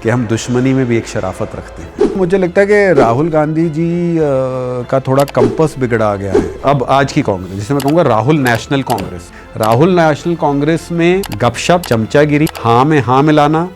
कि हम दुश्मनी में भी एक शराफत रखते हैं। मुझे लगता है कि राहुल गांधी जी का थोड़ा कंपस बिगड़ा गया है। अब आज की कांग्रेस, जिसे मैं कहूँगा राहुल नेशनल कांग्रेस, राहुल नेशनल कांग्रेस में गपशप, चमचागिरी, हाँ में हाँ मिलाना,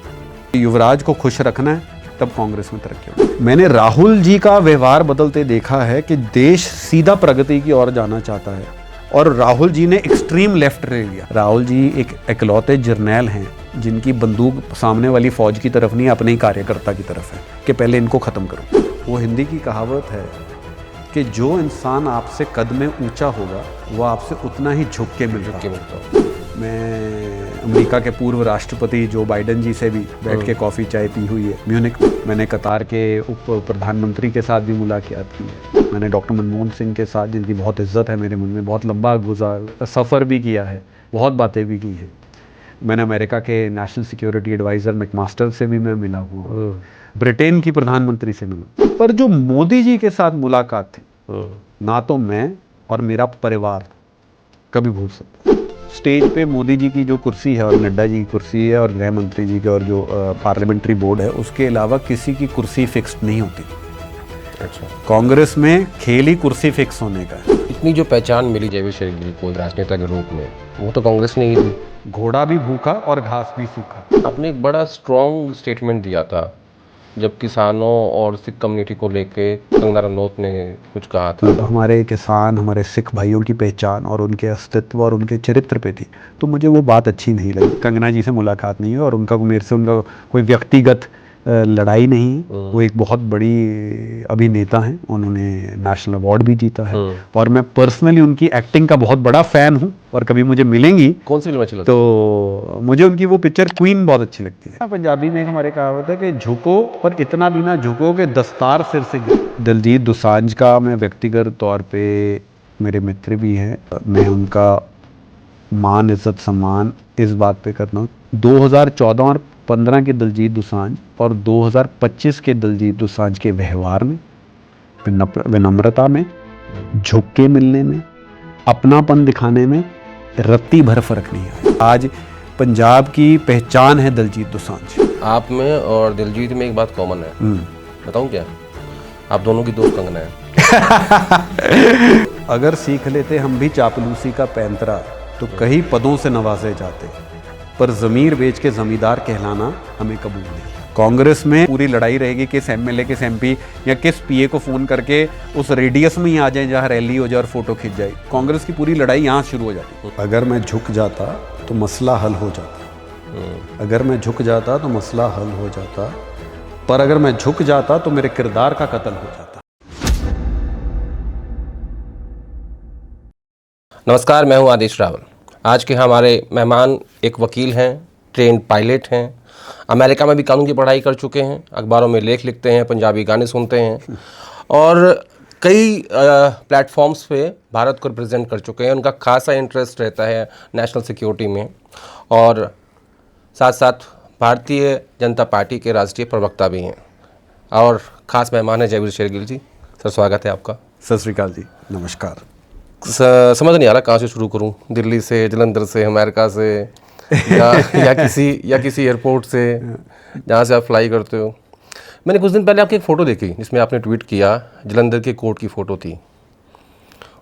युवराज को खुश रखना है, तब कांग्रेस में तरक्की होगी। मैंने राहुल जी का व्यवहार बदलते देखा है कि देश सीधा प्रगति की ओर जाना चाहता है और राहुल जी ने एक्सट्रीम लेफ्ट ले लिया। राहुल जी एक इकलौते जर्नैल हैं जिनकी बंदूक सामने वाली फौज की तरफ नहीं, अपने ही कार्यकर्ता की तरफ है कि पहले इनको ख़त्म करो। वो हिंदी की कहावत है कि जो इंसान आपसे कद में ऊंचा होगा वो आपसे उतना ही झुक के मिलता है। मैं अमेरिका के पूर्व राष्ट्रपति जो बाइडेन जी से भी बैठ के कॉफ़ी चाय पी हुई है म्यूनिख में। मैंने कतार के उप प्रधानमंत्री के साथ भी मुलाकात की है। मैंने डॉक्टर मनमोहन सिंह के साथ, जिनकी बहुत इज्जत है मेरे मन में, बहुत लंबा गुजार सफ़र भी किया है, बहुत बातें भी की हैं। मैंने अमेरिका के नेशनल सिक्योरिटी एडवाइज़र मैकमास्टर से भी मैं मिला हूँ, ब्रिटेन की प्रधानमंत्री से मिला। पर जो मोदी जी के साथ मुलाकात थी, ना तो मैं और मेरा परिवार कभी भूल सकते। स्टेज पे मोदी जी की जो कुर्सी है और नड्डा जी की कुर्सी है और गृह मंत्री जी की और जो पार्लियामेंट्री बोर्ड है, उसके अलावा किसी की कुर्सी फिक्स्ड नहीं होती। अच्छा, कांग्रेस में खेल ही कुर्सी फिक्स होने का है। इतनी जो पहचान मिली जयवीर शेरगिल जी को राजनेता के रूप में, वो तो कांग्रेस ने ही दी। घोड़ा भी भूखा और घास भी सूखा। आपने एक बड़ा स्ट्रॉन्ग स्टेटमेंट दिया था जब किसानों और सिख कम्युनिटी को लेके कंगना रनौत ने कुछ कहा था। हमारे किसान, हमारे सिख भाइयों की पहचान और उनके अस्तित्व और उनके चरित्र पे थी, तो मुझे वो बात अच्छी नहीं लगी। कंगना जी से मुलाकात नहीं हुई और उनका मेरे से उनका कोई व्यक्तिगत लड़ाई नहीं। वो एक बहुत बड़ी अभिनेता हैं, उन्होंने नेशनल अवार्ड भी जीता है और मैं पर्सनली उनकी एक्टिंग का बहुत बड़ा फ़ैन हूँ। और कभी मुझे मिलेंगी, कौन सी फिल्म अच्छी लगती तो मुझे उनकी वो पिक्चर क्वीन बहुत अच्छी लगती है। पंजाबी में एक हमारे कहावत है कि झुको पर इतना भी ना झुको कि दस्तार सिर से गिरे। दिलजीत दोसांझ का मैं व्यक्तिगत तौर पे, मेरे मित्र भी हैं, मैं उनका मान, इज्जत, सम्मान इस बात पे करता हूँ। 2014 और 15 के दिलजीत दोसांझ और 2025 के दिलजीत दोसांझ के व्यवहार में, विनम्रता में, झुक के मिलने में, अपनापन दिखाने में रत्ती भर फर्क नहीं आया। आज पंजाब की पहचान है दिलजीत दोसांझ। आप में और दिलजीत में एक बात कॉमन है, बताऊं क्या? आप दोनों की दोस्त कंगना है। अगर सीख लेते हम भी चापलूसी का पैंतरा तो कई पदों से नवाजे जाते, पर ज़मीर बेच के ज़मींदार कहलाना हमें कबूल नहीं। कांग्रेस में पूरी लड़ाई रहेगी किस एमएलए, किस एमपी या किस पीए को फ़ोन करके उस रेडियस में ही आ जाए जहाँ रैली हो जाए और फोटो खिंच जाए। कांग्रेस की पूरी लड़ाई यहाँ शुरू हो जाती। अगर मैं झुक जाता तो मसला हल हो जाता, अगर मैं झुक जाता तो मसला हल हो जाता, पर अगर मैं झुक जाता तो मेरे किरदार का कत्ल हो जाता। नमस्कार, मैं हूं आदेश रावल। आज के हमारे मेहमान एक वकील हैं, ट्रेंड पायलट हैं, अमेरिका में भी कानून की पढ़ाई कर चुके हैं, अखबारों में लेख लिखते हैं, पंजाबी गाने सुनते हैं और कई प्लेटफॉर्म्स पे भारत को रिप्रेजेंट कर चुके हैं। उनका खासा इंटरेस्ट रहता है नेशनल सिक्योरिटी में और साथ साथ भारतीय जनता पार्टी के राष्ट्रीय प्रवक्ता भी हैं। और ख़ास मेहमान है जयवीर शेरगिल जी। सर, स्वागत है आपका। सत श्री अकाल जी, नमस्कार। समझ नहीं आ रहा कहाँ से शुरू करूँ, दिल्ली से, जलंधर से, अमेरिका से या किसी एयरपोर्ट से जहाँ से आप फ्लाई करते हो। मैंने कुछ दिन पहले आपकी एक फ़ोटो देखी जिसमें आपने ट्वीट किया, जलंधर के कोर्ट की फ़ोटो थी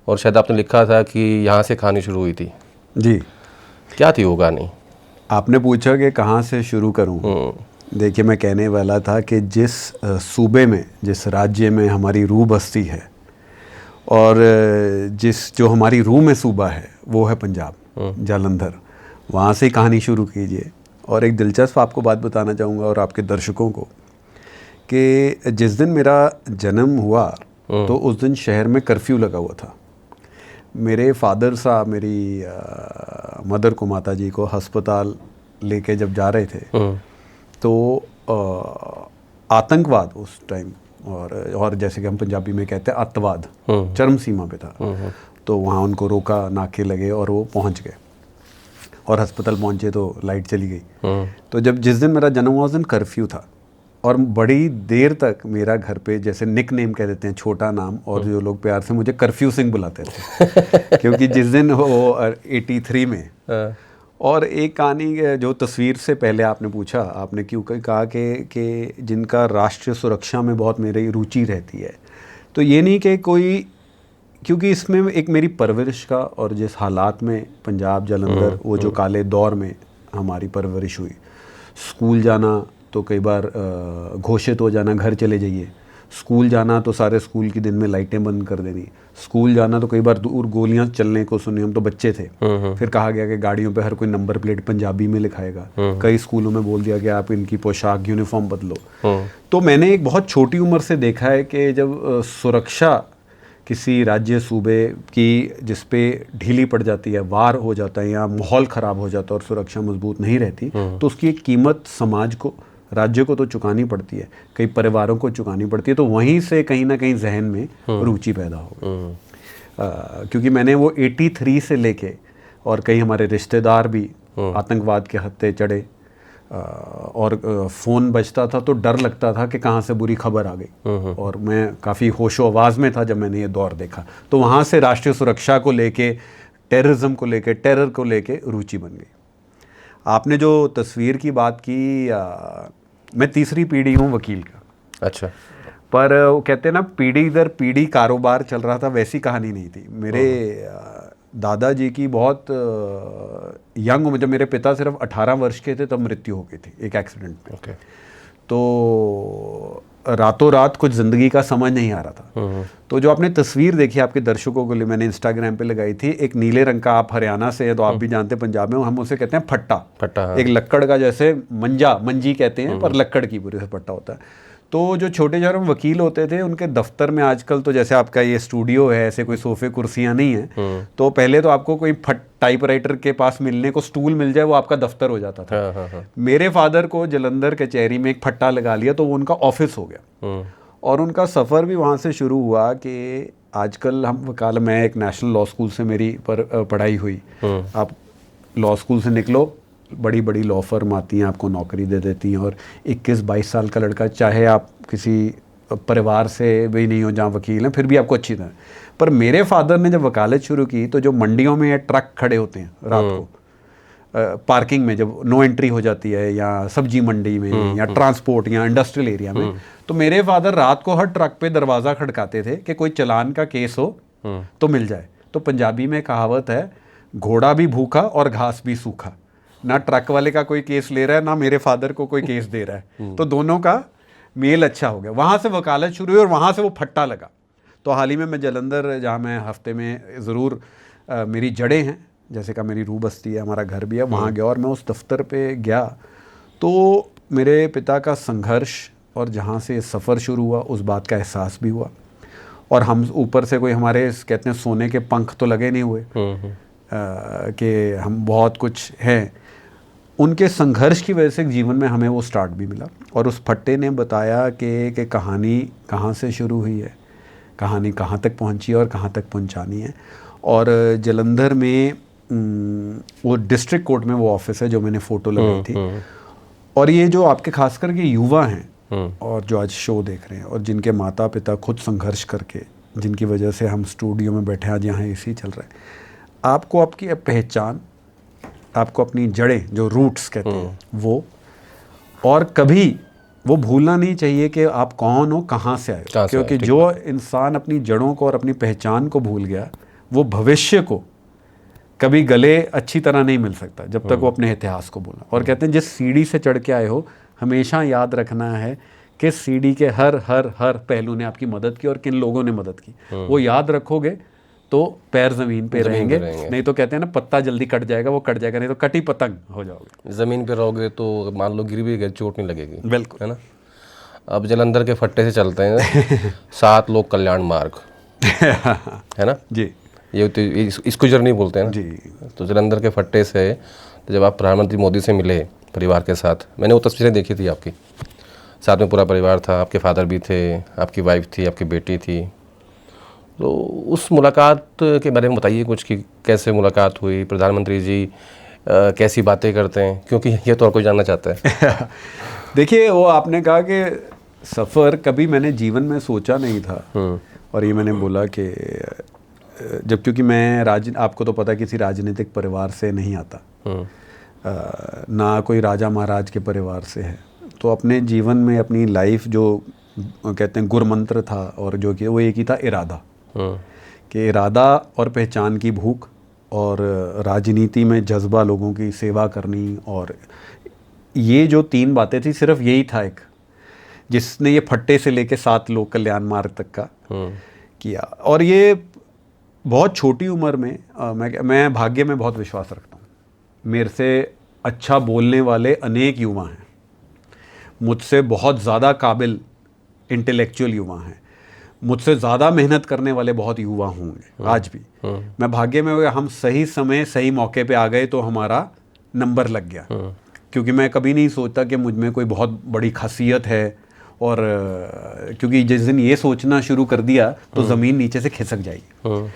और शायद आपने लिखा था कि यहाँ से कहानी शुरू हुई थी। जी, क्या थी वो कहानी? आपने पूछा कि कहाँ से शुरू करूँ। देखिए, मैं कहने वाला था कि जिस सूबे में, जिस राज्य में हमारी रूह बसती है और जो हमारी रूह में सूबा है वो है पंजाब, जालंधर, वहाँ से ही कहानी शुरू कीजिए। और एक दिलचस्प आपको बात बताना चाहूँगा और आपके दर्शकों को कि जिस दिन मेरा जन्म हुआ तो उस दिन शहर में कर्फ्यू लगा हुआ था। मेरे फादर साहब मेरी मदर को, माता जी को अस्पताल लेके जब जा रहे थे तो आतंकवाद उस टाइम और जैसे कि हम पंजाबी में कहते हैं अत्तवाद चरम सीमा पे था। तो वहाँ उनको रोका, नाके लगे और वो पहुँच गए और अस्पताल पहुँचे तो लाइट चली गई। तो जिस दिन मेरा जन्म हुआ उस दिन कर्फ्यू था और बड़ी देर तक मेरा घर पे, जैसे निक नेम कह देते हैं, छोटा नाम, और जो लोग प्यार से मुझे कर्फ्यू सिंह बुलाते थे क्योंकि जिस दिन वो 83 में और एक कहानी जो तस्वीर से पहले आपने पूछा, आपने क्यों कहा कि जिनका राष्ट्रीय सुरक्षा में बहुत मेरी रुचि रहती है, तो ये नहीं कि कोई, क्योंकि इसमें एक मेरी परवरिश का और जिस हालात में पंजाब जालंधर वो जो काले दौर में हमारी परवरिश हुई, स्कूल जाना तो कई बार घोषित हो जाना घर चले जाइए, स्कूल जाना तो सारे स्कूल की दिन में लाइटें बंद कर देनी, स्कूल जाना तो कई बार दूर गोलियां चलने को सुनी, हम तो बच्चे थे, फिर कहा गया कि गाड़ियों पे हर कोई नंबर प्लेट पंजाबी में लिखाएगा, कई स्कूलों में बोल दिया कि आप इनकी पोशाक यूनिफॉर्म बदलो। तो मैंने एक बहुत छोटी उम्र से देखा है कि जब सुरक्षा किसी राज्य सूबे की जिस पे ढीली पड़ जाती है, वार हो जाता है या माहौल ख़राब हो जाता है और सुरक्षा मजबूत नहीं रहती, तो उसकी एक कीमत समाज को, राज्य को तो चुकानी पड़ती है, कई परिवारों को चुकानी पड़ती है। तो वहीं से कहीं ना कहीं जहन में रुचि पैदा हो गई, क्योंकि मैंने वो 83 से लेके, और कई हमारे रिश्तेदार भी आतंकवाद के हत्थे चढ़े, और फ़ोन बजता था तो डर लगता था कि कहाँ से बुरी खबर आ गई, और मैं काफ़ी होशो आवाज़ में था जब मैंने ये दौर देखा। तो वहाँ से राष्ट्रीय सुरक्षा को लेके, टेररिज्म को लेके, टेरर को लेके रुचि बन गई। आपने जो तस्वीर की बात की, मैं तीसरी पीढ़ी हूँ वकील का। अच्छा। पर वो कहते हैं ना, पीढ़ी दर पीढ़ी कारोबार चल रहा था, वैसी कहानी नहीं थी। मेरे दादाजी की बहुत यंग उम्र, जब मेरे पिता सिर्फ 18 वर्ष के थे तब मृत्यु हो गई थी एक एक्सीडेंट में। ओके। तो रातों रात कुछ ज़िंदगी का समझ नहीं आ रहा था। तो जो आपने तस्वीर देखी, आपके दर्शकों के लिए मैंने इंस्टाग्राम पे लगाई थी, एक नीले रंग का, आप हरियाणा से हैं तो आप भी जानते हैं, पंजाब में हम उसे कहते हैं फट्टा। फट्टा, हाँ। एक लक्कड़ का, जैसे मंजी कहते हैं पर लक्कड़ की पूरी से फट्टा होता है। तो जो छोटे शहरों में वकील होते थे, उनके दफ्तर में आजकल तो जैसे आपका ये स्टूडियो है, ऐसे कोई सोफे कुर्सियां नहीं है, तो पहले तो आपको कोई टाइपराइटर के पास मिलने को स्टूल मिल जाए वो आपका दफ्तर हो जाता था। हाँ। मेरे फादर को जलंधर कचहरी में एक फट्टा लगा लिया तो वो उनका ऑफिस हो गया, और उनका सफ़र भी वहाँ से शुरू हुआ कि आजकल हम वकाल, मैं एक नेशनल लॉ स्कूल से मेरी पढ़ाई हुई, आप लॉ स्कूल से निकलो, बड़ी बड़ी लॉ फर्म आती हैं, आपको नौकरी दे देती हैं, और 21-22 साल का लड़का, चाहे आप किसी परिवार से भी नहीं हो जहाँ वकील हैं, फिर भी आपको अच्छी तरह। पर मेरे फादर ने जब वकालत शुरू की तो जो मंडियों में ये ट्रक खड़े होते हैं रात को, पार्किंग में जब नो एंट्री हो जाती है, या सब्जी मंडी में, या ट्रांसपोर्ट या इंडस्ट्रियल एरिया में, तो मेरे फादर रात को हर ट्रक पे दरवाज़ा खड़काते थे कि कोई चालान का केस हो तो मिल जाए। तो पंजाबी में कहावत है, घोड़ा भी भूखा और घास भी सूखा। ना ट्रक वाले का कोई केस ले रहा है, ना मेरे फादर को कोई केस दे रहा है, तो दोनों का मेल अच्छा हो गया। वहाँ से वकालत शुरू हुई और वहाँ से वो फट्टा लगा। तो हाल ही में मैं जलंधर, जहाँ मैं हफ्ते में ज़रूर, मेरी जड़ें हैं, जैसे कि मेरी रूह बस्ती है, हमारा घर भी है, वहाँ गया, और मैं उस दफ्तर पे गया तो मेरे पिता का संघर्ष और जहाँ से सफ़र शुरू हुआ उस बात का एहसास भी हुआ। और हम ऊपर से कोई, हमारे कहते हैं सोने के पंख तो लगे नहीं हुए कि हम बहुत कुछ हैं, उनके संघर्ष की वजह से जीवन में हमें वो स्टार्ट भी मिला। और उस फट्टे ने बताया कि कहानी कहाँ से शुरू हुई है, कहानी कहाँ तक पहुँची और कहाँ तक पहुँचानी है। और जलंधर में वो डिस्ट्रिक्ट कोर्ट में वो ऑफिस है जो मैंने फ़ोटो लगाई थी। और ये जो आपके खासकर के युवा हैं और जो आज शो देख रहे हैं, और जिनके माता पिता खुद संघर्ष करके, जिनकी वजह से हम स्टूडियो में बैठे, आज यहाँ एसी चल रहा है, आपको आपकी पहचान, आपको अपनी जड़ें, जो रूट्स कहते हैं वो, और कभी वो भूलना नहीं चाहिए कि आप कौन हो, कहाँ से आए हो। क्योंकि जो इंसान अपनी जड़ों को और अपनी पहचान को भूल गया, वो भविष्य को कभी गले अच्छी तरह नहीं मिल सकता जब तक वो अपने इतिहास को भूला। और कहते हैं जिस सीढ़ी से चढ़ के आए हो, हमेशा याद रखना है कि सीढ़ी के हर हर हर पहलू ने आपकी मदद की और किन लोगों ने मदद की। वो याद रखोगे तो पैर ज़मीन पे रहेंगे। नहीं तो कहते हैं ना, पत्ता जल्दी कट जाएगा, वो कट जाएगा, नहीं तो कटी पतंग हो जाओगे। ज़मीन पे रहोगे तो मान लो गिर भी गए, चोट नहीं लगेगी। बिल्कुल, है ना। अब जलंधर के फट्टे से चलते हैं 7 लोक कल्याण मार्ग है ना जी, ये तो इसको जर्नी बोलते हैं ना जी। तो जलंधर के फट्टे से तो जब आप प्रधानमंत्री मोदी से मिले परिवार के साथ, मैंने वो तस्वीरें देखी थी आपकी, साथ में पूरा परिवार था, आपके फादर भी थे, आपकी वाइफ थी, आपकी बेटी थी। तो उस मुलाकात के बारे में बताइए कुछ कि कैसे मुलाकात हुई, प्रधानमंत्री जी कैसी बातें करते हैं, क्योंकि ये तो और कोई जानना चाहता है। देखिए, वो आपने कहा कि सफ़र कभी मैंने जीवन में सोचा नहीं था। और ये मैंने बोला कि जब, क्योंकि मैं आपको तो पता है किसी राजनीतिक परिवार से नहीं आता, ना कोई राजा महाराज के परिवार से है। तो अपने जीवन में अपनी लाइफ जो कहते हैं गुरमंत्र था और जो कि वो एक ही था, इरादा। कि इरादा और पहचान की भूख और राजनीति में जज्बा, लोगों की सेवा करनी, और ये जो 3 बातें थी, सिर्फ यही था एक जिसने ये फट्टे से लेके 7 लोक कल्याण मार्ग तक का किया। और ये बहुत छोटी उम्र में मैं भाग्य में बहुत विश्वास रखता हूँ। मेरे से अच्छा बोलने वाले अनेक युवा हैं, मुझसे बहुत ज़्यादा काबिल इंटेलेक्चुअल युवा हैं, मुझसे ज़्यादा मेहनत करने वाले बहुत युवा होंगे आज भी। मैं भाग्य में, हम सही समय सही मौके पे आ गए तो हमारा नंबर लग गया। क्योंकि मैं कभी नहीं सोचता कि मुझ में कोई बहुत बड़ी खासियत है, और क्योंकि जिस दिन ये सोचना शुरू कर दिया तो ज़मीन नीचे से खिसक जाएगी।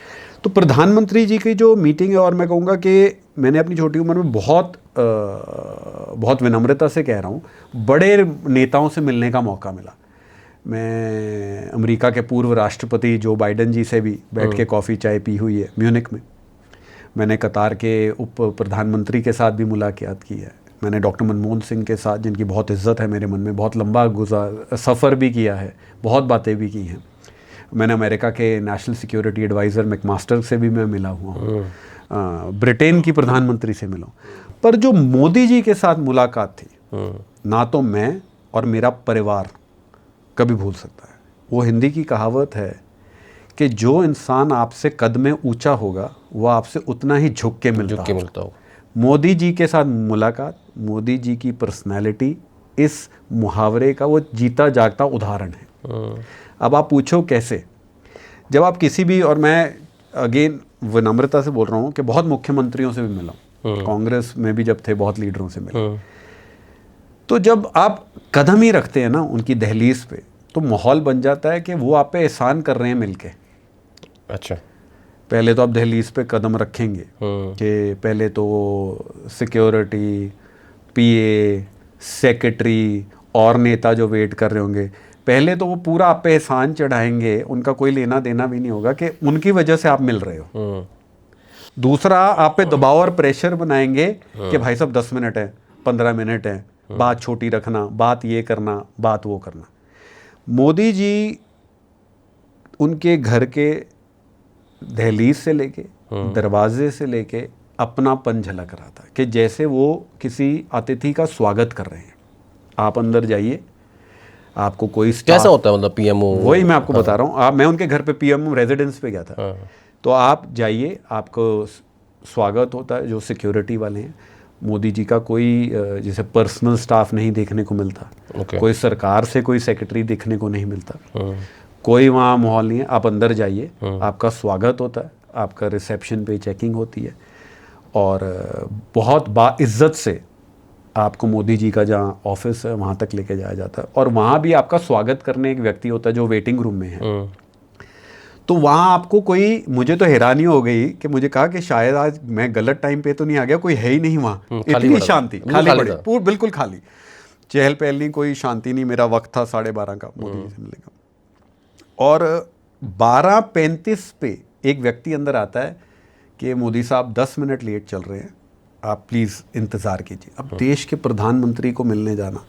तो प्रधानमंत्री जी की जो मीटिंग है, और मैं कहूँगा कि मैंने अपनी छोटी उम्र में बहुत विनम्रता से कह रहा हूँ, बड़े नेताओं से मिलने का मौका मिला। मैं अमेरिका के पूर्व राष्ट्रपति जो बाइडेन जी से भी बैठ के कॉफ़ी चाय पी हुई है म्यूनिख में। मैंने कतार के उप प्रधानमंत्री के साथ भी मुलाकात की है। मैंने डॉक्टर मनमोहन सिंह के साथ, जिनकी बहुत इज्जत है मेरे मन में, बहुत लंबा सफ़र भी किया है, बहुत बातें भी की हैं। मैंने अमेरिका के नेशनल सिक्योरिटी एडवाइज़र मैकमास्टर से भी मैं मिला हुआ हूँ, ब्रिटेन की प्रधानमंत्री से मिला हूँ। पर जो मोदी जी के साथ मुलाकात थी, ना तो मैं और मेरा परिवार कभी भूल सकता है। वो हिंदी की कहावत है कि जो इंसान आपसे कद में ऊंचा होगा वो आपसे उतना ही झुक के मिलता हो। मोदी जी के साथ मुलाकात, मोदी जी की पर्सनैलिटी इस मुहावरे का वो जीता जागता उदाहरण है। अब आप पूछो कैसे, जब आप किसी भी, और मैं अगेन विनम्रता से बोल रहा हूँ कि बहुत मुख्यमंत्रियों से भी मिला हूँ, कांग्रेस में भी जब थे बहुत लीडरों से मिला। तो जब आप कदम ही रखते हैं ना उनकी दहलीज पे, तो माहौल बन जाता है कि वो आप पे एहसान कर रहे हैं मिलके। अच्छा, पहले तो आप दहलीज पे कदम रखेंगे कि पहले तो सिक्योरिटी, पीए, सेक्रेटरी और नेता जो वेट कर रहे होंगे, पहले तो वो पूरा आप पे एहसान चढ़ाएंगे, उनका कोई लेना देना भी नहीं होगा कि उनकी वजह से आप मिल रहे हो। दूसरा, आप पे दबाव और प्रेशर बनाएंगे कि भाई साहब 10 मिनट है, 15 मिनट है, बात छोटी रखना, बात ये करना, बात वो करना। मोदी जी उनके घर के दहलीज से लेके, दरवाजे से लेके अपनापन झलक रहा था कि जैसे वो किसी अतिथि का स्वागत कर रहे हैं। आप अंदर जाइए, आपको कोई कैसा होता है मतलब पीएमओ, वही मैं आपको बता रहा हूँ। मैं उनके घर पे पीएमओ रेजिडेंस पे गया था। तो आप जाइए, आपको स्वागत होता है, जो सिक्योरिटी वाले हैं। मोदी जी का कोई जैसे पर्सनल स्टाफ नहीं देखने को मिलता, कोई सरकार से कोई सेक्रेटरी देखने को नहीं मिलता, कोई वहाँ माहौल नहीं है। आप अंदर जाइए, आपका स्वागत होता है, आपका रिसेप्शन पे चेकिंग होती है, और बहुत बाइज्जत से आपको मोदी जी का जहाँ ऑफिस है वहाँ तक लेके जाया जाता है। और वहाँ भी आपका स्वागत करने एक व्यक्ति होता है जो वेटिंग रूम में है। तो वहाँ आपको कोई, मुझे तो हैरानी हो गई कि मुझे कहा कि शायद आज मैं गलत टाइम पे तो नहीं आ गया, कोई है ही नहीं वहाँ, इतनी शांति, खाली पड़े, पूरा बिल्कुल खाली, चहल पहल नहीं, कोई शांति नहीं। मेरा वक्त था 12:30 का मोदी जी से मिलने का, और 12:35 पे एक व्यक्ति अंदर आता है कि मोदी साहब 10 मिनट लेट चल रहे हैं, आप प्लीज़ इंतज़ार कीजिए। अब देश के प्रधानमंत्री को मिलने जाना,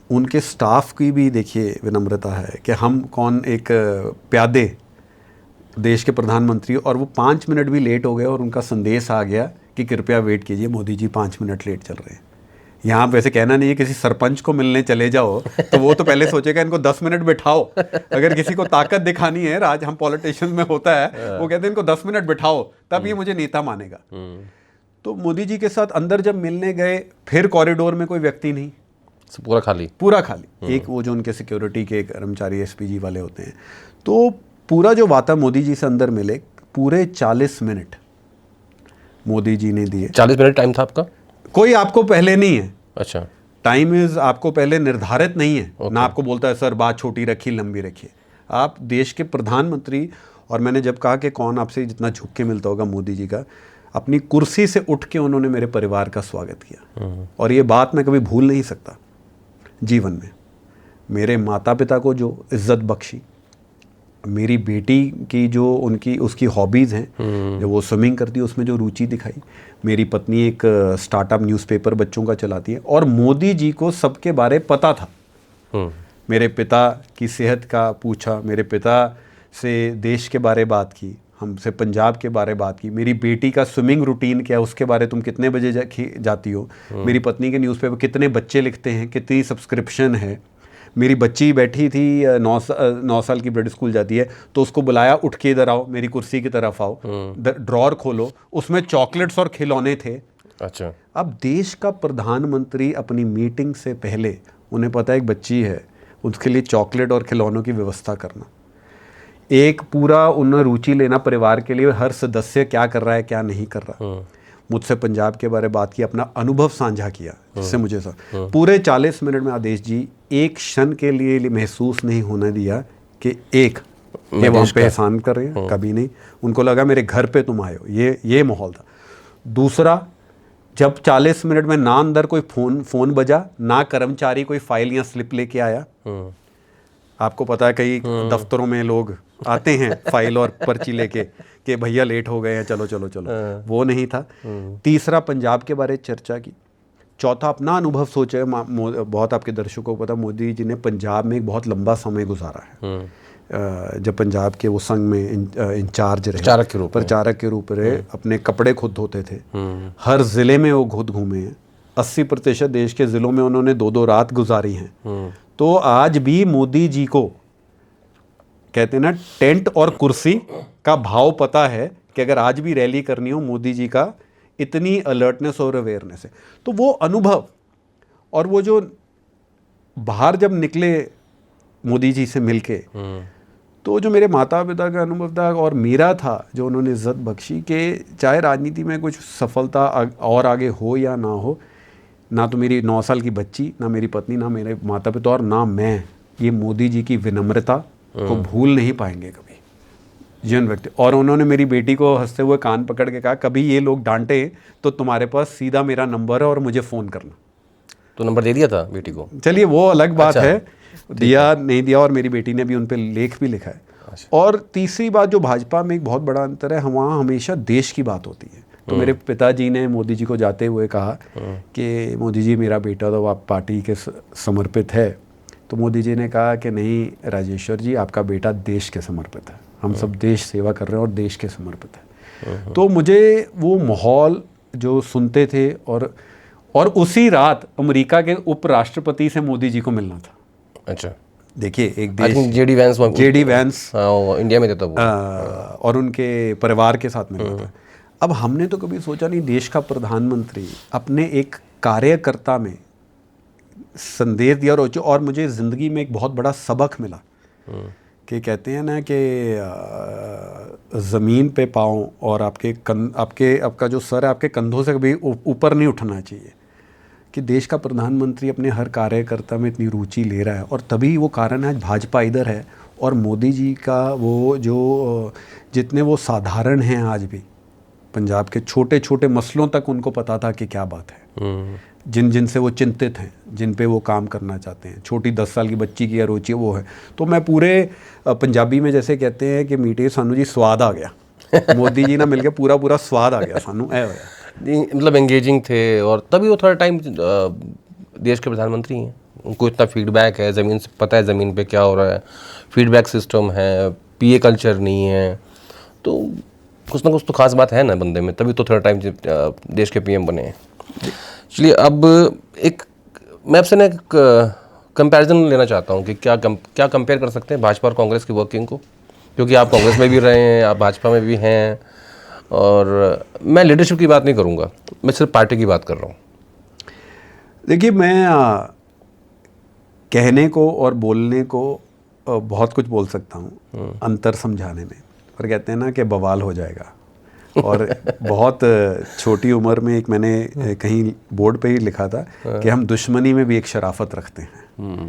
उनके स्टाफ की भी देखिए विनम्रता है कि हम कौन, एक प्यादे देश के प्रधानमंत्री, और वो 5 मिनट भी लेट हो गए और उनका संदेश आ गया कि कृपया वेट कीजिए, मोदी जी 5 मिनट लेट चल रहे हैं। यहाँ वैसे कहना नहीं है, किसी सरपंच को मिलने चले जाओ तो वो तो पहले सोचेगा इनको 10 मिनट बिठाओ। अगर किसी को ताकत दिखानी है, आज हम पॉलिटिशियंस में होता है, वो कहते हैं इनको 10 मिनट बिठाओ, तब ये मुझे नेता मानेगा। तो मोदी जी के साथ अंदर जब मिलने गए, फिर कॉरिडोर में कोई व्यक्ति नहीं, पूरा खाली, पूरा खाली। एक वो जो उनके सिक्योरिटी के कर्मचारी एसपीजी वाले होते हैं, तो पूरा जो वातावरण, मोदी जी से अंदर मिले, पूरे 40 मिनट मोदी जी ने दिए। 40 मिनट टाइम था आपका? कोई आपको पहले नहीं है। अच्छा, टाइम इज आपको पहले निर्धारित नहीं है ना, आपको बोलता है सर बात छोटी रखिए, लंबी रखिए। आप देश के प्रधानमंत्री, और मैंने जब कहा कि कौन आपसे जितना झुक के मिलता होगा मोदी जी का, अपनी कुर्सी से उठ के उन्होंने मेरे परिवार का स्वागत किया। और ये बात मैं कभी भूल नहीं सकता जीवन में। मेरे माता पिता को जो इज्जत बख्शी, मेरी बेटी की जो उसकी हॉबीज़ हैं, जो वो स्विमिंग करती है उसमें जो रुचि दिखाई। मेरी पत्नी एक स्टार्टअप न्यूज़पेपर बच्चों का चलाती है, और मोदी जी को सबके बारे पता था। मेरे पिता की सेहत का पूछा, मेरे पिता से देश के बारे बात की, हमसे पंजाब के बारे बात की, मेरी बेटी का स्विमिंग रूटीन क्या है उसके बारे, तुम कितने बजे जाती हो, मेरी पत्नी के न्यूज़पेपर कितने बच्चे लिखते हैं, कितनी सब्सक्रिप्शन है। मेरी बच्ची बैठी थी 9 साल की, ब्रिड स्कूल जाती है, तो उसको बुलाया, उठ के इधर आओ, मेरी कुर्सी की तरफ आओ, ड्रॉर खोलो, उसमें चॉकलेट्स और खिलौने थे। अच्छा। अब देश का प्रधानमंत्री अपनी मीटिंग से पहले, उन्हें पता है एक बच्ची है, उसके लिए चॉकलेट और खिलौनों की व्यवस्था करना, एक पूरा उन्हें रुचि लेना परिवार के लिए, हर सदस्य क्या कर रहा है क्या नहीं कर रहा। मुझसे पंजाब के बारे बात की, अपना अनुभव साझा किया, जिससे मुझे पूरे 40 मिनट में आदेश जी एक क्षण के लिए महसूस नहीं होने दिया कि एक ये वहाँ पे एहसान कर रहे हैं, कभी नहीं। उनको लगा मेरे घर पे तुम आए हो, ये माहौल था। दूसरा, जब 40 मिनट में ना अंदर कोई फोन बजा, ना कर्मचारी कोई फाइल या स्लिप लेके आया। आपको पता है कई दफ्तरों में लोग आते हैं फाइल और पर्ची लेके कि भैया लेट हो गए हैं, चलो चलो चलो, वो नहीं था। तीसरा, पंजाब के बारे चर्चा की। चौथा, अपना अनुभव सोचे। बहुत आपके दर्शकों को पता, मोदी जी ने पंजाब में एक बहुत लंबा समय गुजारा है। जब पंजाब के वो संघ में इंचार्ज रहे, प्रचारक के रूप रहे, अपने कपड़े खुद धोते थे, हर ज़िले में वो खुद घूमे हैं, 80% देश के ज़िलों में उन्होंने 2-2 रात गुजारी हैं। तो आज भी मोदी जी को कहते हैं ना, टेंट और कुर्सी का भाव पता है कि अगर आज भी रैली करनी हो, मोदी जी का इतनी अलर्टनेस और अवेयरनेस है। तो वो अनुभव, और वो जो बाहर जब निकले मोदी जी से मिलके, तो जो मेरे माता पिता का अनुभव था और मेरा था, जो उन्होंने इज्जत बख्शी कि चाहे राजनीति में कुछ सफलता और आगे हो या ना हो, ना तो मेरी 9 साल की बच्ची, ना मेरी पत्नी, ना मेरे माता पिता और ना मैं, ये मोदी जी की विनम्रता को भूल नहीं पाएंगे कभी, जीवन व्यक्ति। और उन्होंने मेरी बेटी को हंसते हुए कान पकड़ के कहा, कभी ये लोग डांटे तो तुम्हारे पास सीधा मेरा नंबर है और मुझे फ़ोन करना। तो नंबर दे दिया था बेटी को? चलिए वो अलग बात है, दिया नहीं दिया, और मेरी बेटी ने भी उन पर लेख भी लिखा है। और तीसरी बात, जो भाजपा में एक बहुत बड़ा अंतर है, वहाँ हमेशा देश की बात होती है। तो मेरे पिताजी ने मोदी जी को जाते हुए कहा कि मोदी जी, मेरा बेटा तो आप पार्टी के समर्पित है। तो मोदी जी ने कहा कि नहीं राजेश्वर जी, आपका बेटा देश के समर्पित है, हम सब देश सेवा कर रहे हैं और देश के समर्पित है। तो मुझे वो माहौल जो सुनते थे, और उसी रात अमेरिका के उपराष्ट्रपति से मोदी जी को मिलना था। अच्छा। देखिए, एक देश, जेडी वैंस इंडिया में था वो, और उनके परिवार के साथ मिलना था। अब हमने तो कभी सोचा नहीं, देश का प्रधानमंत्री अपने एक कार्यकर्ता में संदेश दिया, और मुझे ज़िंदगी में एक बहुत बड़ा सबक मिला कि कहते हैं ना कि ज़मीन पे पाँव और आपका जो सर है आपके कंधों से कभी ऊपर नहीं उठना चाहिए। कि देश का प्रधानमंत्री अपने हर कार्यकर्ता में इतनी रुचि ले रहा है, और तभी वो कारण है आज भाजपा इधर है, और मोदी जी का वो जो जितने वो साधारण हैं आज भी, पंजाब के छोटे छोटे मसलों तक उनको पता था कि क्या बात है, जिनसे वो चिंतित हैं, जिन पे वो काम करना चाहते हैं। छोटी 10 साल की बच्ची की रुचि वो है। तो मैं पूरे पंजाबी में जैसे कहते हैं कि मीठे सानू जी स्वाद आ गया, मोदी जी ना मिलके पूरा स्वाद आ गया सानू, ऐ होया। मतलब एंगेजिंग थे, और तभी वो थोड़ा टाइम देश के प्रधानमंत्री हैं, उनको इतना फीडबैक है, ज़मीन से पता है ज़मीन पे क्या हो रहा है, फीडबैक सिस्टम है, पीए कल्चर नहीं है, तो कुछ ना कुछ तो खास बात है ना बंदे में, तभी तो थोड़ा टाइम देश के पीएम बने हैं। चलिए, अब मैं आपसे ना एक कंपैरिजन लेना चाहता हूँ कि क्या कंपेयर कर सकते हैं भाजपा और कांग्रेस की वर्किंग को, क्योंकि आप कांग्रेस में भी रहे हैं, आप भाजपा में भी हैं, और मैं लीडरशिप की बात नहीं करूँगा, मैं सिर्फ पार्टी की बात कर रहा हूँ। देखिए, मैं कहने को और बोलने को बहुत कुछ बोल सकता हूँ अंतर समझाने में, पर कहते हैं ना कि बवाल हो जाएगा। और बहुत छोटी उम्र में एक मैंने कहीं बोर्ड पे ही लिखा था कि हम दुश्मनी में भी एक शराफत रखते हैं।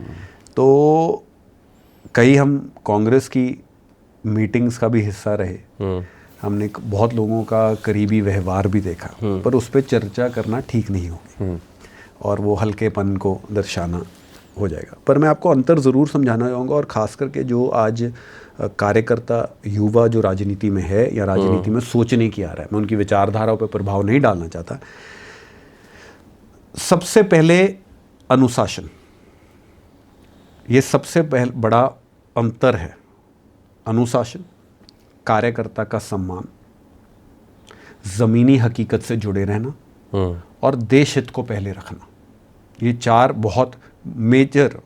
तो कई हम कांग्रेस की मीटिंग्स का भी हिस्सा रहे, हमने बहुत लोगों का करीबी व्यवहार भी देखा, पर उस पर चर्चा करना ठीक नहीं होगी और वो हल्केपन को दर्शाना हो जाएगा। पर मैं आपको अंतर ज़रूर समझाना चाहूँगा, और ख़ास करके जो आज कार्यकर्ता युवा जो राजनीति में है या राजनीति में सोचने की आ रहा है, मैं उनकी विचारधाराओं पर प्रभाव नहीं डालना चाहता। सबसे पहले अनुशासन, ये सबसे बड़ा अंतर है। अनुशासन, कार्यकर्ता का सम्मान, ज़मीनी हकीकत से जुड़े रहना और देश हित को पहले रखना, ये चार बहुत मेजर,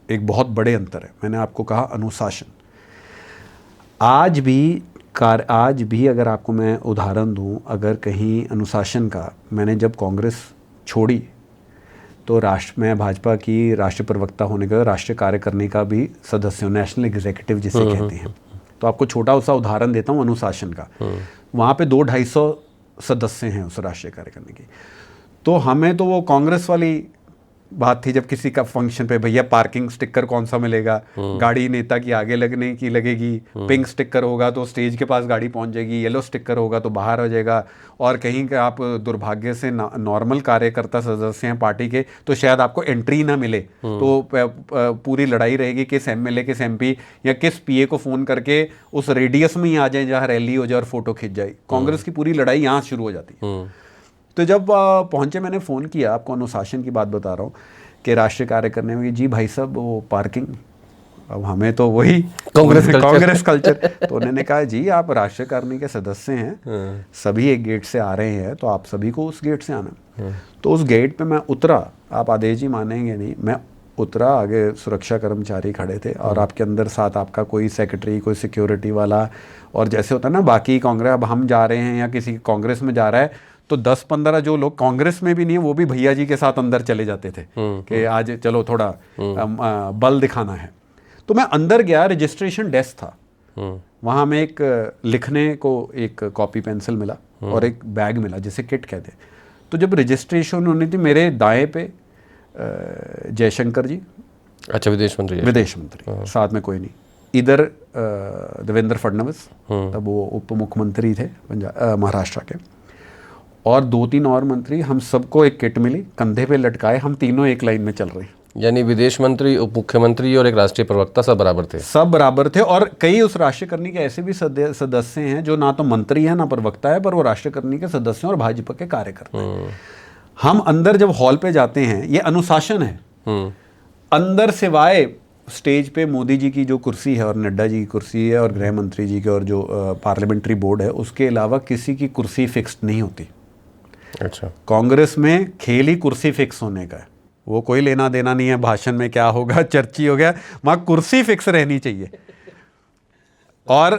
एक बहुत बड़े अंतर है। मैंने आपको कहा अनुशासन। आज भी अगर आपको मैं उदाहरण दूं, अगर कहीं अनुशासन का, मैंने जब कांग्रेस छोड़ी तो मैं भाजपा की राष्ट्रीय प्रवक्ता होने का, राष्ट्रीय कार्यकारिणी का भी सदस्य हूँ, नेशनल एग्जीक्यूटिव जिसे कहते हैं। तो आपको छोटा सा उदाहरण देता हूँ अनुशासन का। वहाँ पे 200-250 सदस्य हैं उस राष्ट्रीय कार्यकारिणी की। तो हमें तो वो कांग्रेस वाली बात थी, जब किसी का फंक्शन पे भैया पार्किंग स्टिकर कौन सा मिलेगा, गाड़ी नेता की आगे लगने की लगेगी, पिंक स्टिकर होगा तो स्टेज के पास गाड़ी पहुंच जाएगी, येलो स्टिकर होगा तो बाहर हो जाएगा, और कहीं का आप दुर्भाग्य से नॉर्मल कार्यकर्ता सदस्य हैं पार्टी के तो शायद आपको एंट्री ना मिले, तो पूरी लड़ाई रहेगी किस एमएलए, किस एमपी या किस पीए को फ़ोन करके उस रेडियस में ही आ जाए जहाँ रैली हो जाए और फोटो खिंच जाए। कांग्रेस की पूरी लड़ाई यहाँ शुरू हो जाती है। तो जब पहुंचे, मैंने फ़ोन किया, आपको अनुशासन की बात बता रहा हूँ, कि राष्ट्रीय कार्य करने में, जी भाई साहब वो पार्किंग, अब हमें तो वही कांग्रेस कल्चर। तो उन्होंने कहा जी आप राष्ट्रीय कार्यकारिणी के सदस्य हैं, सभी एक गेट से आ रहे हैं तो आप सभी को उस गेट से आना। तो उस गेट पे मैं उतरा, आप आदेश जी मानेंगे नहीं, मैं उतरा, आगे सुरक्षा कर्मचारी खड़े थे और आपके अंदर साथ आपका कोई सेक्रेटरी, कोई सिक्योरिटी वाला, और जैसे होता है ना बाकी कांग्रेस, अब हम जा रहे हैं या किसी कांग्रेस में जा रहा है तो 10-15 जो लोग कांग्रेस में भी नहीं है वो भी भैया जी के साथ अंदर चले जाते थे कि आज चलो थोड़ा बल दिखाना है। तो मैं अंदर गया, रजिस्ट्रेशन डेस्क था, वहाँ में एक लिखने को एक कॉपी पेंसिल मिला और एक बैग मिला जिसे किट कहते हैं। तो जब रजिस्ट्रेशन होनी थी, मेरे दाएं पे जयशंकर जी, अच्छा विदेश मंत्री, साथ में कोई नहीं, इधर देवेंद्र फडणवीस, तब वो उप मुख्यमंत्री थे महाराष्ट्र के, और 2-3 और मंत्री, हम सबको एक किट मिली, कंधे पे लटकाए, हम तीनों एक लाइन में चल रहे हैं। यानी विदेश मंत्री, उप मुख्यमंत्री और एक राष्ट्रीय प्रवक्ता सब बराबर थे। और कई उस राष्ट्रीय करनी के ऐसे भी सदस्य हैं जो ना तो मंत्री हैं ना प्रवक्ता है, पर वो राष्ट्रीय करनी के सदस्य हैं और भाजपा के कार्यकर्ता हैं। हम अंदर जब हॉल पे जाते हैं, ये अनुशासन है, अंदर सिवाय स्टेज पे मोदी जी की जो कुर्सी है और नड्डा जी की कुर्सी है और गृह मंत्री जी की और जो पार्लियामेंट्री बोर्ड है, उसके अलावा किसी की कुर्सी फिक्स्ड नहीं होती। अच्छा, कांग्रेस में खेल ही कुर्सी फिक्स होने का है, वो कोई लेना देना नहीं है भाषण में क्या होगा, चर्ची हो गया, वहां कुर्सी फिक्स रहनी चाहिए। और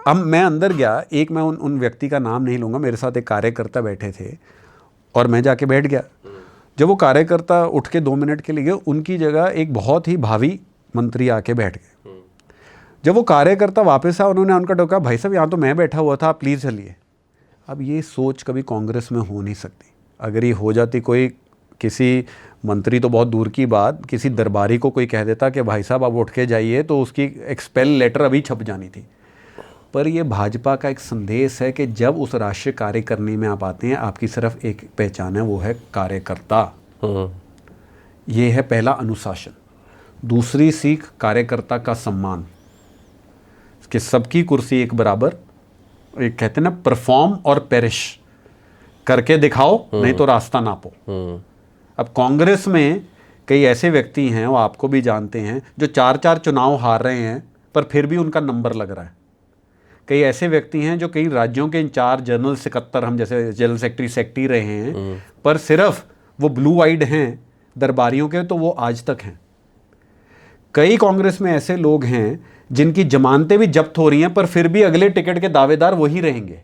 अब मैं अंदर गया, एक मैं उन व्यक्ति का नाम नहीं लूंगा, मेरे साथ एक कार्यकर्ता बैठे थे और मैं जाके बैठ गया। जब वो कार्यकर्ता उठ के 2 मिनट के लिए गए, उनकी जगह एक बहुत ही भावी मंत्री आके बैठ गए। जब वो कार्यकर्ता वापस आया, उन्होंने उनका टोका, भाई साहब यहाँ तो मैं बैठा हुआ था, आप प्लीज़ चलिए। अब ये सोच कभी कांग्रेस में हो नहीं सकती। अगर ये हो जाती, कोई किसी मंत्री तो बहुत दूर की बात, किसी दरबारी को कोई कह देता कि भाई साहब आप उठ के जाइए, तो उसकी एक्सपेल लेटर अभी छप जानी थी। पर ये भाजपा का एक संदेश है कि जब उस राष्ट्रीय कार्यकारिणी में आप आते हैं, आपकी सिर्फ एक पहचान है, वो है कार्यकर्ता। ये है पहला अनुशासन। दूसरी सीख कार्यकर्ता का सम्मान, कि सबकी कुर्सी एक बराबर, एक कहते हैं ना परफॉर्म और पेरिश करके दिखाओ, नहीं तो रास्ता नापो। अब कांग्रेस में कई ऐसे व्यक्ति हैं, वो आपको भी जानते हैं, जो 4-4 चुनाव हार रहे हैं पर फिर भी उनका नंबर लग रहा है। कई ऐसे व्यक्ति हैं जो कई राज्यों के इंचार्ज, जनरल सेक्रेटरी, हम जैसे जनरल सेक्रेटरी रहे हैं, पर सिर्फ वो ब्लू आइड हैं दरबारियों के, तो वो आज तक हैं। कई कांग्रेस में ऐसे लोग हैं जिनकी जमानतें भी जब्त हो रही हैं, पर फिर भी अगले टिकट के दावेदार वही रहेंगे।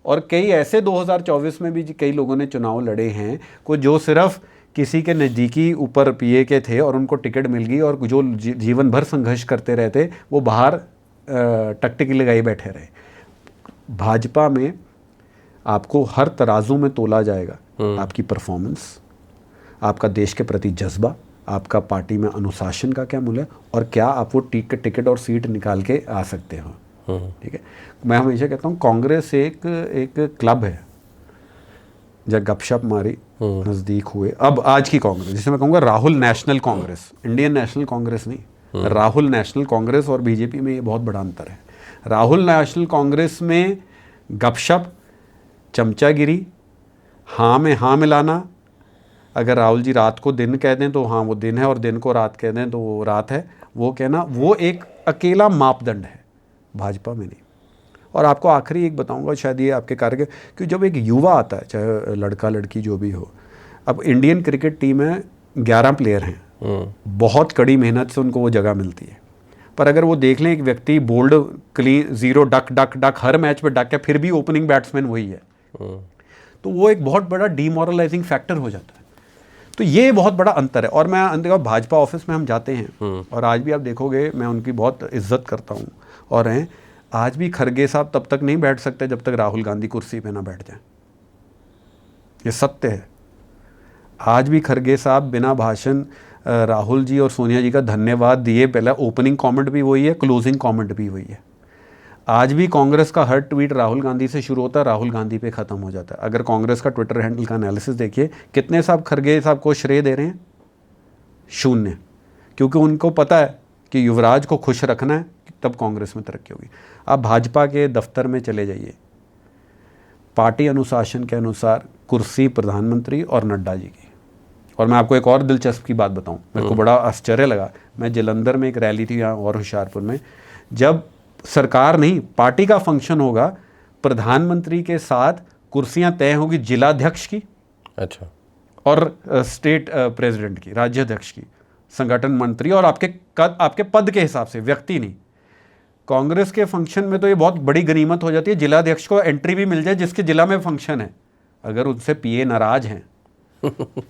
और कई ऐसे 2024 में भी कई लोगों ने चुनाव लड़े हैं को जो सिर्फ किसी के नज़दीकी ऊपर पीए के थे और उनको टिकट मिल गई, और जो जीवन भर संघर्ष करते रहते वो बाहर टकटकी लगाई बैठे रहे। भाजपा में आपको हर तराजू में तोला जाएगा, आपकी परफॉर्मेंस, आपका देश के प्रति जज्बा, आपका पार्टी में अनुशासन का क्या मूल्य, और क्या आप वो टिकट और सीट निकाल के आ सकते हो। ठीक है, मैं हमेशा कहता हूँ कांग्रेस एक क्लब है, जब गपशप मारी, नज़दीक हुए। अब आज की कांग्रेस, जिसे मैं कहूँगा Rahul national Congress, Indian national Congress नहीं, राहुल नेशनल कांग्रेस और बीजेपी में ये बहुत बड़ा अंतर है। राहुल नेशनल कांग्रेस में गपशप, चमचागिरी, हाँ में हाँ मिलाना, अगर राहुल जी रात को दिन कह दें तो हाँ वो दिन है, और दिन को रात कह दें तो वो रात है, वो कहना, वो एक अकेला मापदंड है, भाजपा में नहीं। और आपको आखिरी एक बताऊंगा, शायद ये आपके कार्य कि जब एक युवा आता है, चाहे लड़का लड़की जो भी हो, अब इंडियन क्रिकेट टीम में 11 प्लेयर हैं, बहुत कड़ी मेहनत से उनको वो जगह मिलती है, पर अगर वो देख लें एक व्यक्ति bold, clean, zero, duck duck duck हर मैच में डक है, फिर भी ओपनिंग बैट्समैन वही है, तो वो एक बहुत बड़ा डीमोरलाइजिंग फैक्टर हो जाता है। तो ये बहुत बड़ा अंतर है। और मैं देखो भाजपा ऑफिस में हम जाते हैं, और आज भी आप देखोगे मैं उनकी बहुत इज्जत करता हूँ, और हैं आज भी खरगे साहब तब तक नहीं बैठ सकते जब तक राहुल गांधी कुर्सी पे ना बैठ जाए, ये सत्य है। आज भी खरगे साहब बिना भाषण राहुल जी और सोनिया जी का धन्यवाद दिए, पहला ओपनिंग कमेंट भी वही है, क्लोजिंग कमेंट भी वही है। आज भी कांग्रेस का हर ट्वीट राहुल गांधी से शुरू होता है, राहुल गांधी पे ख़त्म हो जाता है। अगर कांग्रेस का ट्विटर हैंडल का एनालिसिस देखिए, कितने साहब खरगे साहब को श्रेय दे रहे हैं? 0, क्योंकि उनको पता है कि युवराज को खुश रखना है, तब कांग्रेस में तरक्की होगी। आप भाजपा के दफ्तर में चले जाइए, पार्टी अनुशासन के अनुसार कुर्सी प्रधानमंत्री और नड्डा जी की। और मैं आपको एक और दिलचस्प की बात बताऊं, मेरे को बड़ा आश्चर्य लगा, मैं जलंधर में एक रैली थी यहाँ और होशियारपुर में, जब सरकार नहीं पार्टी का फंक्शन होगा, प्रधानमंत्री के साथ कुर्सियां तय होगी जिलाध्यक्ष की, अच्छा, और स्टेट प्रेसिडेंट की, राज्याध्यक्ष की, संगठन मंत्री, और आपके पद के हिसाब से, व्यक्ति नहीं। कांग्रेस के फंक्शन में तो ये बहुत बड़ी गनीमत हो जाती है, जिलाध्यक्ष को एंट्री भी मिल जाए जिसके जिला में फंक्शन है। अगर उनसे पीए नाराज हैं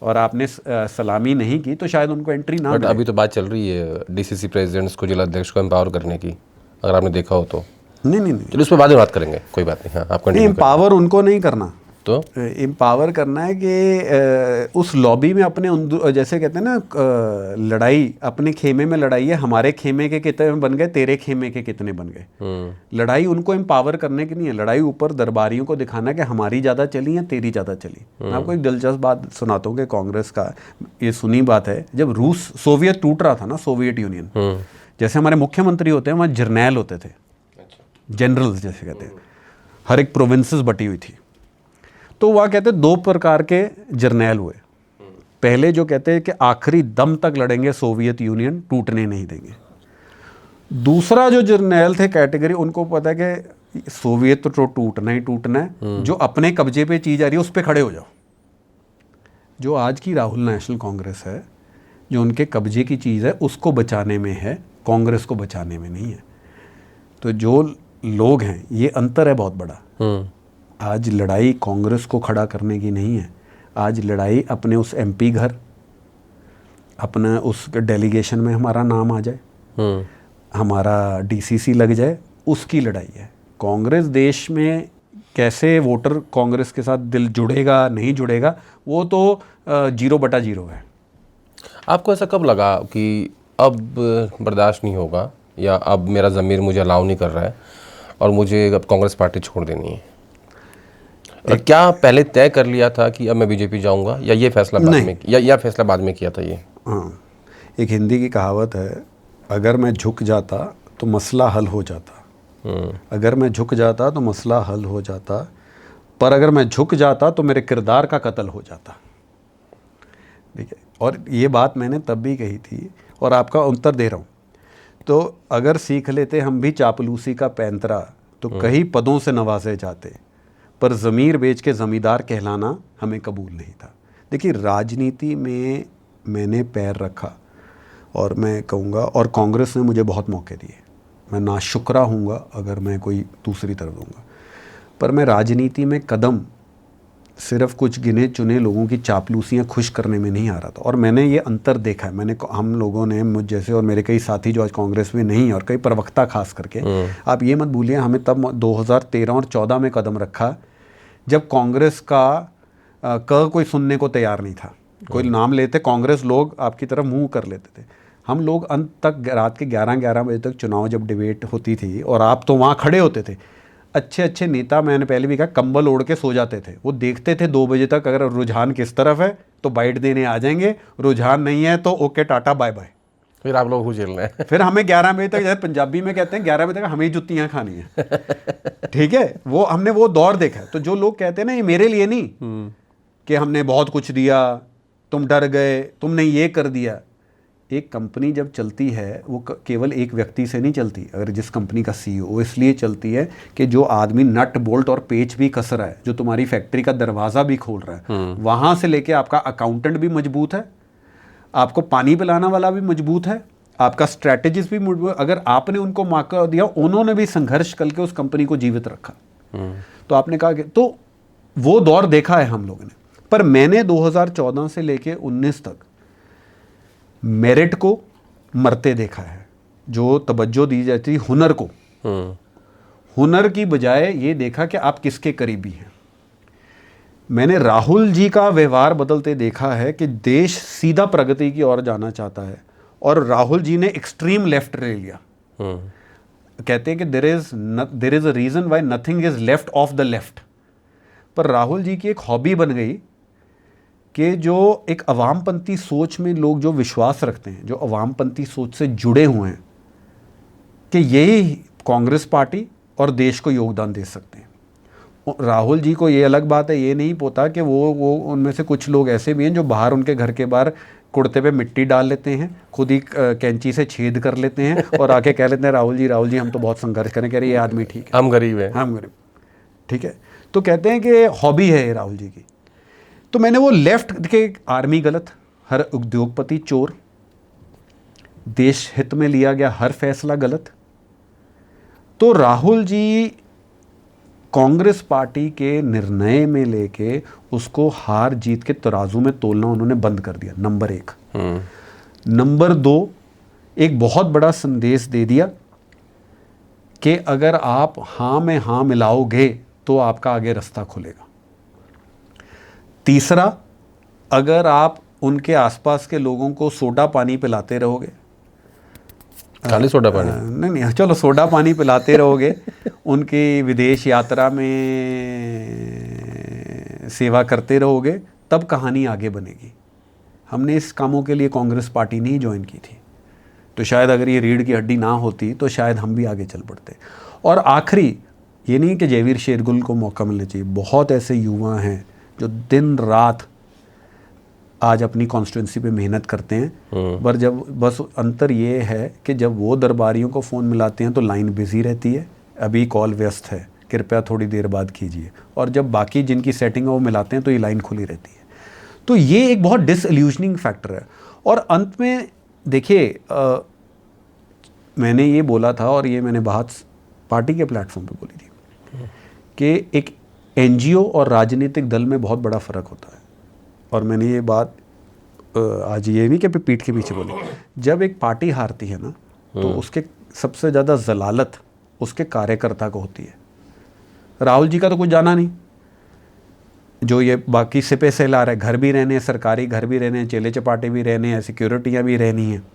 और आपने सलामी नहीं की तो शायद उनको एंट्री ना मिले। अभी तो बात चल रही है डीसीसी प्रेसिडेंट्स को, जिलाध्यक्ष को एम्पावर करने की, अगर आपने देखा हो तो। नहीं, चलो उस पर बाद में बात करेंगे, कोई बात नहीं। हाँ, आप कंटिन्यू करें। एम्पावर उनको नहीं करना, तो एम्पावर करना है कि उस लॉबी में अपने, जैसे कहते हैं ना, लड़ाई अपने खेमे में लड़ाई है, हमारे खेमे के कितने बन गए, तेरे खेमे के कितने बन गए। लड़ाई उनको एम्पावर करने की नहीं है, लड़ाई ऊपर दरबारियों को दिखाना कि हमारी ज़्यादा चली या तेरी ज़्यादा चली। मैं आपको एक दिलचस्प बात सुनाता हूँ कि कांग्रेस का ये सुनी बात है, जब रूस सोवियत टूट रहा था ना, सोवियत यूनियन, जैसे हमारे मुख्यमंत्री होते हैं वहाँ जर्नैल होते थे, जनरल्स जैसे कहते हैं, हर एक प्रोविंसेस बटी हुई थी। तो वह कहते 2 प्रकार के जर्नैल हुए। पहले जो कहते हैं कि आखिरी दम तक लड़ेंगे, सोवियत यूनियन टूटने नहीं देंगे। दूसरा जो जर्नैल थे कैटेगरी, उनको पता है कि सोवियत तो टूटना ही टूटना है, जो अपने कब्जे पे चीज आ रही है उस पर खड़े हो जाओ। जो आज की राहुल नेशनल कांग्रेस है, जो उनके कब्जे की चीज़ है उसको बचाने में है, कांग्रेस को बचाने में नहीं है। तो जो लोग हैं, ये अंतर है बहुत बड़ा। आज लड़ाई कांग्रेस को खड़ा करने की नहीं है, आज लड़ाई अपने उस एमपी घर, अपना उस डेलीगेशन में हमारा नाम आ जाए, हमारा डीसीसी लग जाए, उसकी लड़ाई है। कांग्रेस देश में कैसे वोटर कांग्रेस के साथ दिल जुड़ेगा नहीं जुड़ेगा, वो तो 0/0 है। आपको ऐसा कब लगा कि अब बर्दाश्त नहीं होगा, या अब मेरा ज़मीर मुझे अलाउ नहीं कर रहा है और मुझे अब कांग्रेस पार्टी छोड़ देनी है? क्या पहले तय कर लिया था कि अब मैं बीजेपी जाऊंगा, या ये फैसला बाद में, या फैसला बाद में किया था ये? हाँ, एक हिंदी की कहावत है, अगर मैं झुक जाता तो मसला हल हो जाता। अगर मैं झुक जाता तो मसला हल हो जाता, पर अगर मैं झुक जाता तो मेरे किरदार का कत्ल हो जाता। ठीक है, और ये बात मैंने तब भी कही थी और आपका उत्तर दे रहा हूँ। तो अगर सीख लेते हम भी चापलूसी का पैंतरा, तो कई पदों से नवाजे जाते, पर ज़मीर बेच के ज़मींदार कहलाना हमें कबूल नहीं था। देखिए, राजनीति में मैंने पैर रखा, और मैं कहूँगा, और कांग्रेस ने मुझे बहुत मौके दिए, मैं नाशुक्रा हूँगा अगर मैं कोई दूसरी तरफ दूँगा, पर मैं राजनीति में कदम सिर्फ कुछ गिने चुने लोगों की चापलूसियाँ खुश करने में नहीं आ रहा था। और मैंने ये अंतर देखा है, हम लोगों ने, मुझ जैसे और मेरे कई साथी जो आज कांग्रेस में नहीं, और कई प्रवक्ता खास करके, आप ये मत भूलिए, हमें तब 2013 और 14 में कदम रखा जब कांग्रेस का कोई सुनने को तैयार नहीं था। कोई नाम लेते कांग्रेस, लोग आपकी तरफ मुंह कर लेते थे। हम लोग अंत तक रात के 11 बजे तक चुनाव जब डिबेट होती थी और आप तो वहाँ खड़े होते थे, अच्छे अच्छे नेता, मैंने पहले भी कहा, कंबल ओढ़ के सो जाते थे। वो देखते थे 2 बजे तक, अगर रुझान किस तरफ है तो बाइट देने आ जाएंगे, रुझान नहीं है तो ओके टाटा बाय बाय। फिर आप लोग झेल रहे हैं। फिर हमें 11 बजे तक, जैसे पंजाबी में कहते हैं 11 बजे तक हमें ही जुत्तियां खानी है। ठीक है, वो हमने वो दौर देखा है। तो जो लोग कहते हैं ना ये मेरे लिए नहीं कि हमने बहुत कुछ दिया, तुम डर गए, तुमने ये कर दिया। एक कंपनी जब चलती है वो केवल एक व्यक्ति से नहीं चलती। अगर जिस कंपनी का सीईओ, वो इसलिए चलती है कि जो आदमी नट बोल्ट और पेच भी कस रहा है, जो तुम्हारी फैक्ट्री का दरवाज़ा भी खोल रहा है, वहाँ से लेके आपका अकाउंटेंट भी मजबूत है, आपको पानी पिलाने वाला भी मजबूत है, आपका स्ट्रैटेजिस्ट भी मजबूत। अगर आपने उनको मौका दिया, उन्होंने भी संघर्ष करके उस कंपनी को जीवित रखा। तो आपने कहा कि तो वो दौर देखा है हम लोगों ने। पर मैंने 2014 से लेके 19 तक मेरिट को मरते देखा है। जो तवज्जो दी जाती है हुनर को, हुनर की बजाय ये देखा कि आप किसके करीबी हैं। मैंने राहुल जी का व्यवहार बदलते देखा है कि देश सीधा प्रगति की ओर जाना चाहता है और राहुल जी ने एक्सट्रीम लेफ्ट ले लिया। कहते हैं कि there is a reason why nothing is left of the left. पर राहुल जी की एक हॉबी बन गई कि जो एक अवामपंथी सोच में लोग जो विश्वास रखते हैं, जो अवामपंथी सोच से जुड़े हुए हैं, कि यही कांग्रेस पार्टी और देश को योगदान दे सकते हैं। राहुल जी को ये अलग बात है, ये नहीं पता कि वो उनमें से कुछ लोग ऐसे भी हैं जो बाहर उनके घर के बाहर कुर्ते पे मिट्टी डाल लेते हैं, खुद ही कैंची से छेद कर लेते हैं और आके कह लेते हैं राहुल जी हम तो बहुत संघर्ष करें। कह रहे ये आदमी ठीक है, हम गरीब हैं, हम गरीब, ठीक है। तो कहते हैं कि हॉबी है ये राहुल जी की। तो मैंने वो लेफ्ट के आर्मी गलत, हर उद्योगपति चोर, देश हित में लिया गया हर फैसला गलत। तो राहुल जी कांग्रेस पार्टी के निर्णय में लेके उसको हार जीत के तराजू में तोलना उन्होंने बंद कर दिया, नंबर 1। नंबर 2, एक बहुत बड़ा संदेश दे दिया कि अगर आप हाँ में हाँ मिलाओगे तो आपका आगे रास्ता खुलेगा। तीसरा, अगर आप उनके आसपास के लोगों को सोडा पानी पिलाते रहोगे, खाली सोडा पानी नहीं, चलो सोडा पानी पिलाते रहोगे, उनकी विदेश यात्रा में सेवा करते रहोगे, तब कहानी आगे बनेगी। हमने इस कामों के लिए कांग्रेस पार्टी नहीं ज्वाइन की थी, तो शायद अगर ये रीढ़ की हड्डी ना होती तो शायद हम भी आगे चल पड़ते। और आखिरी, ये नहीं कि जयवीर शेरगुल को मौका मिलना चाहिए, बहुत ऐसे युवा हैं जो दिन रात आज अपनी कॉन्स्टिट्यूंसी पे मेहनत करते हैं, पर जब बस अंतर ये है कि जब वो दरबारियों को फ़ोन मिलाते हैं तो लाइन बिजी रहती है, अभी कॉल व्यस्त है, कृपया थोड़ी देर बाद कीजिए, और जब बाकी जिनकी सेटिंग है वो मिलाते हैं तो ये लाइन खुली रहती है। तो ये एक बहुत डिसइल्यूजनिंग फैक्टर है। और अंत में देखिए, मैंने ये बोला था और ये मैंने बात पार्टी के प्लेटफॉर्म पे बोली थी कि एक एनजीओ और राजनीतिक दल में बहुत बड़ा फ़र्क होता है। और मैंने ये बात आज ये नहीं कि पीठ के पीछे बोली, जब एक पार्टी हारती है ना तो उसके सबसे ज़्यादा जलालत उसके कार्यकर्ता को होती है। राहुल जी का तो कुछ जाना नहीं, जो ये बाकी सिपे से ला रहे, घर भी रहने हैं, सरकारी घर भी रहने हैं, चेले चपाटे भी रहने हैं, सिक्योरिटियाँ भी रहनी हैं।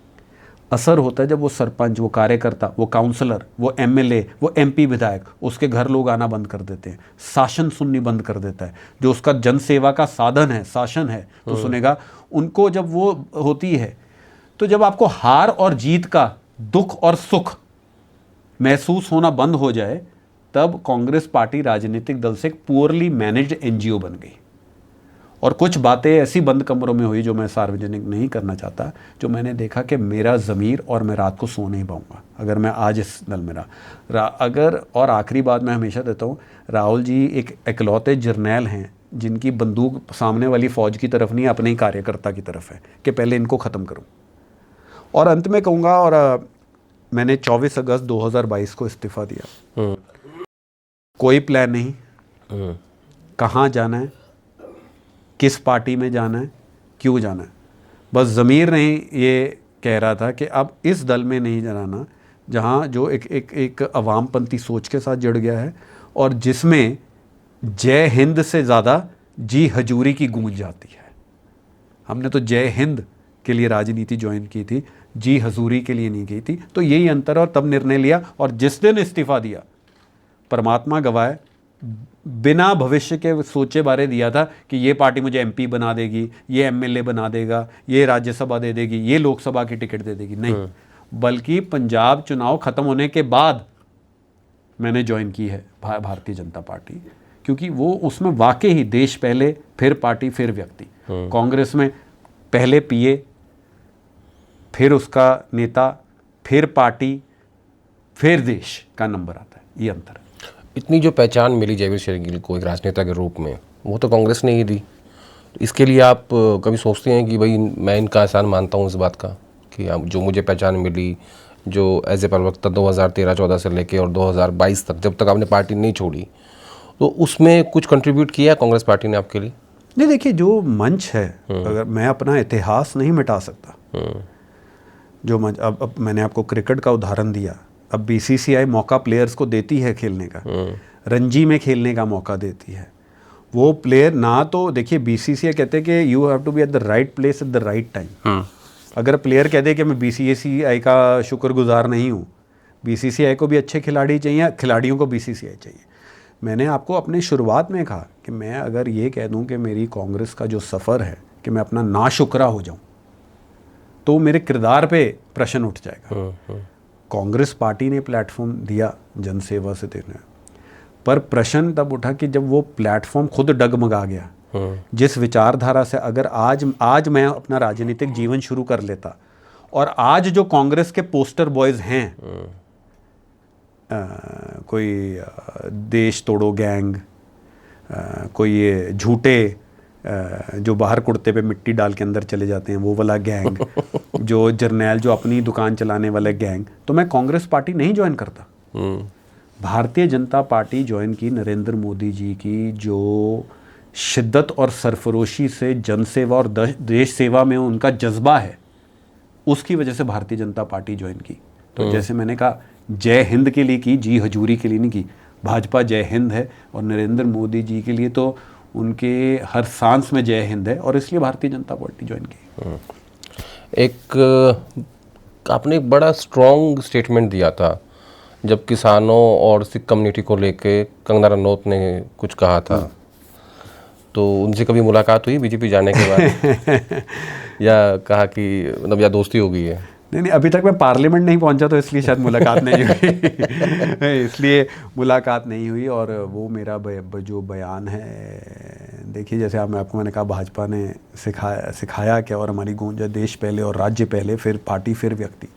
असर होता है जब वो सरपंच, वो कार्यकर्ता, वो काउंसलर, वो एमएलए, वो एमपी विधायक, उसके घर लोग आना बंद कर देते हैं, शासन सुननी बंद कर देता है। जो उसका जनसेवा का साधन है, शासन है, तो सुनेगा। उनको जब वो होती है, तो जब आपको हार और जीत का दुख और सुख महसूस होना बंद हो जाए, तब कांग्रेस पार्टी राजनीतिक दल से एक पुअरली मैनेज्ड एनजीओ बन गई। और कुछ बातें ऐसी बंद कमरों में हुई जो मैं सार्वजनिक नहीं करना चाहता, जो मैंने देखा कि मेरा ज़मीर और मैं रात को सो नहीं पाऊँगा अगर मैं आज इस दल में रहा। अगर, और आखिरी बात मैं हमेशा देता हूँ, राहुल जी एक इकलौते जर्नैल हैं जिनकी बंदूक सामने वाली फ़ौज की तरफ नहीं, अपने ही कार्यकर्ता की तरफ है कि पहले इनको ख़त्म करूँ। और अंत में कहूँगा, और मैंने 24 अगस्त 2022 को इस्तीफ़ा दिया। कोई प्लान नहीं, कहाँ जाना है, किस पार्टी में जाना है, क्यों जाना है, बस ज़मीर नहीं ये कह रहा था कि अब इस दल में नहीं जाना जहाँ जो एक अवामपंथी सोच के साथ जुड़ गया है और जिसमें जय हिंद से ज़्यादा जी हजूरी की गूंज जाती है। हमने तो जय हिंद के लिए राजनीति ज्वाइन की थी, जी हजूरी के लिए नहीं की थी। तो यही अंतर, और तब निर्णय लिया। और जिस दिन इस्तीफ़ा दिया, परमात्मा गवाए, बिना भविष्य के सोचे बारे दिया था कि ये पार्टी मुझे एमपी बना देगी, ये एमएलए बना देगा, ये राज्यसभा दे देगी, ये लोकसभा की टिकट दे देगी, नहीं। बल्कि पंजाब चुनाव खत्म होने के बाद मैंने ज्वाइन की है भारतीय जनता पार्टी, क्योंकि वो उसमें वाकई ही देश पहले, फिर पार्टी, फिर व्यक्ति। कांग्रेस में पहले पीए, फिर उसका नेता, फिर पार्टी, फिर देश का नंबर आता है, ये अंतर है। इतनी जो पहचान मिली जयवीर शेरगिल को एक राजनेता के रूप में, वो तो कांग्रेस ने ही दी। तो इसके लिए आप कभी सोचते हैं कि भाई मैं इनका एहसान मानता हूँ इस बात का कि जो मुझे पहचान मिली, जो एज ए प्रवक्ता 2013-14 से लेके और 2022 तक, जब तक आपने पार्टी नहीं छोड़ी, तो उसमें कुछ कंट्रीब्यूट किया कांग्रेस पार्टी ने आपके लिए? नहीं, देखिए, जो मंच है, अगर मैं अपना इतिहास नहीं मिटा सकता, जो मंच, अब मैंने आपको क्रिकेट का उदाहरण दिया, अब बीसीसीआई मौका प्लेयर्स को देती है खेलने का, रणजी में खेलने का मौका देती है। वो प्लेयर ना, तो देखिए बीसीसीआई कहते हैं कि you have to be at the right place at the right time. अगर प्लेयर कह दे कि मैं बीसीसीआई का शुक्रगुजार नहीं हूँ, बीसीसीआई को भी अच्छे खिलाड़ी चाहिए, खिलाड़ियों को बीसीसीआई चाहिए। मैंने आपको अपनी शुरुआत में कहा कि मैं अगर ये कह दूं कि मेरी कांग्रेस का जो सफ़र है कि मैं अपना नाशुक्रा हो जाऊं, तो मेरे किरदार पे प्रश्न उठ जाएगा। कांग्रेस पार्टी ने प्लेटफॉर्म दिया जनसेवा से देने, पर प्रश्न तब उठा कि जब वो प्लेटफॉर्म खुद डगमगा गया। जिस विचारधारा से अगर आज मैं अपना राजनीतिक जीवन शुरू कर लेता, और आज जो कांग्रेस के पोस्टर बॉयज़ हैं, कोई देश तोड़ो गैंग, कोई ये झूठे जो बाहर कुर्ते पे मिट्टी डाल के अंदर चले जाते हैं वो वाला गैंग, जो जर्नैल जो अपनी दुकान चलाने वाले गैंग, तो मैं कांग्रेस पार्टी नहीं ज्वाइन करता। भारतीय जनता पार्टी ज्वाइन की नरेंद्र मोदी जी की जो शिद्दत और सरफरोशी से जनसेवा और देश सेवा में उनका जज्बा है, उसकी वजह से भारतीय जनता पार्टी ज्वाइन की। तो जैसे मैंने कहा, जय हिंद के लिए की, जी हजूरी के लिए नहीं की। भाजपा जय हिंद है, और नरेंद्र मोदी जी के लिए तो उनके हर सांस में जय हिंद है, और इसलिए भारतीय जनता पार्टी ज्वाइन की। आपने एक बड़ा स्ट्रॉन्ग स्टेटमेंट दिया था जब किसानों और सिख कम्युनिटी को लेके कंगना रनौत ने कुछ कहा था, तो उनसे कभी मुलाकात हुई बीजेपी जाने के बाद? या कहा कि मतलब या दोस्ती हो गई है? नहीं, अभी तक मैं पार्लियामेंट नहीं पहुंचा, तो इसलिए शायद मुलाकात नहीं हुई। इसलिए मुलाकात नहीं हुई। और वो मेरा जो बयान है, देखिए, जैसे मैंने कहा, भाजपा ने सिखाया क्या, और हमारी गूंज है देश पहले और राज्य पहले, फिर पार्टी, फिर व्यक्ति।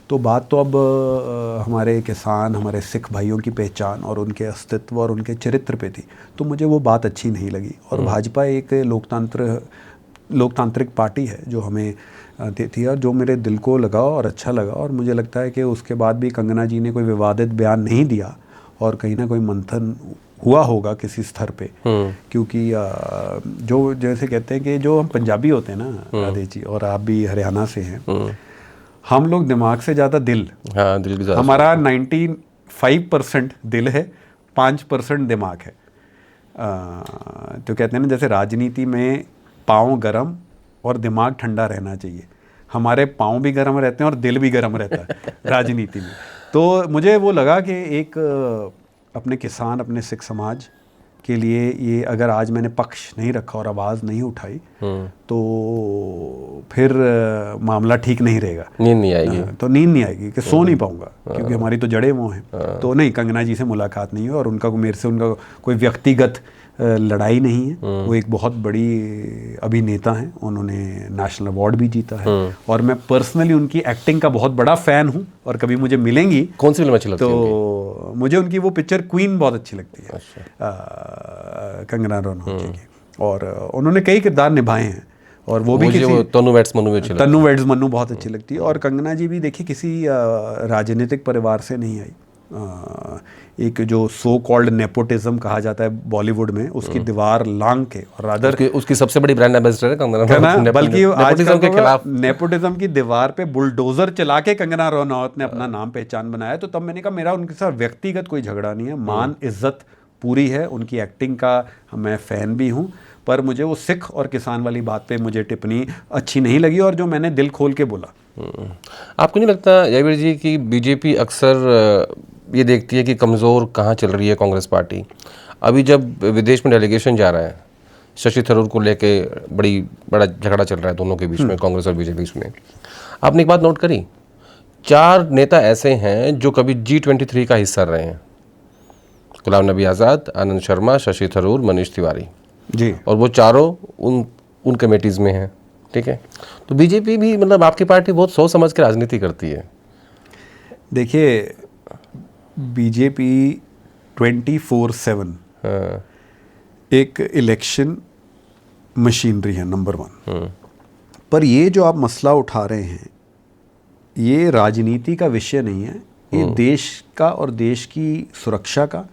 तो बात तो अब हमारे किसान, हमारे सिख भाइयों की पहचान और उनके अस्तित्व और उनके चरित्र पे थी, तो मुझे वो बात अच्छी नहीं लगी। और भाजपा एक लोकतांत्रिक पार्टी है जो हमें देती है, और जो मेरे दिल को लगा और अच्छा लगा। और मुझे लगता है कि उसके बाद भी कंगना जी ने कोई विवादित बयान नहीं दिया, और कहीं ना कोई मंथन हुआ होगा किसी स्तर पे, क्योंकि जो जैसे कहते हैं कि जो हम पंजाबी होते हैं ना राधेश जी, और आप भी हरियाणा से हैं, हम लोग दिमाग से ज़्यादा दिल, दिल की ज़्यादा, हमारा 95% दिल है, 5% दिमाग है। तो कहते हैं ना, जैसे राजनीति में पाँव गरम और दिमाग ठंडा रहना चाहिए, हमारे पाँव भी गर्म रहते हैं और दिल भी गर्म रहता है राजनीति में। तो मुझे वो लगा कि एक अपने किसान, अपने सिख समाज के लिए ये अगर आज मैंने पक्ष नहीं रखा और आवाज़ नहीं उठाई, तो फिर मामला ठीक नहीं रहेगा, नींद नहीं आएगी। तो नींद नहीं आएगी कि सो नहीं पाऊंगा, क्योंकि हमारी तो जड़ें वो हैं। तो नहीं, कंगना जी से मुलाकात नहीं हुई, और उनका मेरे से उनका कोई व्यक्तिगत लड़ाई नहीं है। वो एक बहुत बड़ी अभिनेता हैं, उन्होंने नेशनल अवार्ड भी जीता है, और मैं पर्सनली उनकी एक्टिंग का बहुत बड़ा फ़ैन हूँ। और कभी मुझे मिलेंगी, कौन सी फिल्म अच्छी लगती है? तो मुझे उनकी वो पिक्चर क्वीन बहुत अच्छी लगती है। कंगना रनौत जी की, और उन्होंने कई किरदार निभाए हैं, और वो भी किसी तन्नू वेड्स मन्नू बहुत अच्छी लगती है। और कंगना जी भी देखिए किसी राजनीतिक परिवार से नहीं आई। एक जो सो कॉल्ड नेपोटिज्म कहा जाता है बॉलीवुड में, उसकी दीवार लांग के, और रादर उसकी सबसे बड़ी ब्रांड एम्बेसडर है कंगना, बल्कि नेपोटिज्म के खिलाफ, नेपोटिज्म की दीवार पे बुलडोजर चला के कंगना रनौत ने अपना नाम पहचान बनाया। तो तब मैंने कहा, मेरा उनके साथ व्यक्तिगत कोई झगड़ा नहीं है, मान इज्जत पूरी है, उनकी एक्टिंग का मैं फ़ैन भी हूँ, पर मुझे वो सिख और किसान वाली बात पे मुझे टिप्पणी अच्छी नहीं लगी, और जो मैंने दिल खोल के बोला। आपको नहीं लगता जयवीर जी कि बीजेपी अक्सर ये देखती है कि कमज़ोर कहाँ चल रही है कांग्रेस पार्टी? अभी जब विदेश में डेलीगेशन जा रहा है, शशि थरूर को लेके बड़ा झगड़ा चल रहा है दोनों के बीच में, कांग्रेस और बीजेपी में। आपने एक बात नोट करी, 4 नेता ऐसे हैं जो कभी G23 का हिस्सा रहे हैं, गुलाम नबी आज़ाद, आनंद शर्मा, शशि थरूर, मनीष तिवारी जी, और वो चारों उन कमेटीज़ में हैं। ठीक है, तो बीजेपी भी, मतलब आपकी पार्टी बहुत सोच समझ के राजनीति करती है। देखिए बीजेपी 24/7 एक इलेक्शन मशीनरी है नंबर 1। पर ये जो आप मसला उठा रहे हैं ये राजनीति का विषय नहीं है, ये देश का और देश की सुरक्षा का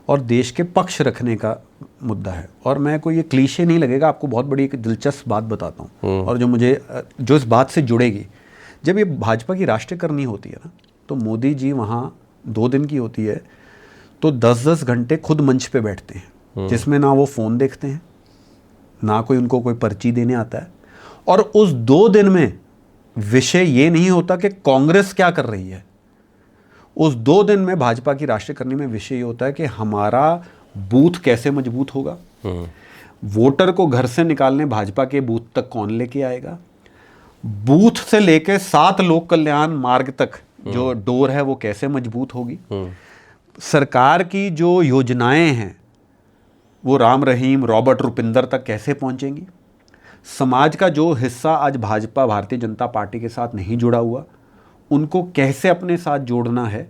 और देश के पक्ष रखने का मुद्दा है। और मैं कोई ये क्लीशे नहीं लगेगा, आपको बहुत बड़ी एक दिलचस्प बात बताता हूँ और जो इस बात से जुड़ेगी। जब ये भाजपा की राष्ट्रीय करनी होती है ना, तो मोदी जी वहाँ 2 दिन की होती है, तो 10-10 घंटे खुद मंच पे बैठते हैं, जिसमें ना वो फ़ोन देखते हैं, ना कोई उनको कोई पर्ची देने आता है। और उस 2 दिन में विषय ये नहीं होता कि कांग्रेस क्या कर रही है, उस 2 दिन में भाजपा की राष्ट्रीय करनी में विषय ये होता है कि हमारा बूथ कैसे मजबूत होगा, वोटर को घर से निकालने भाजपा के बूथ तक कौन लेके आएगा, बूथ से लेके 7 लोक कल्याण मार्ग तक जो डोर है वो कैसे मजबूत होगी, सरकार की जो योजनाएं हैं वो राम रहीम, रॉबर्ट, रुपिंदर तक कैसे पहुंचेंगी, समाज का जो हिस्सा आज भाजपा भारतीय जनता पार्टी के साथ नहीं जुड़ा हुआ उनको कैसे अपने साथ जोड़ना है।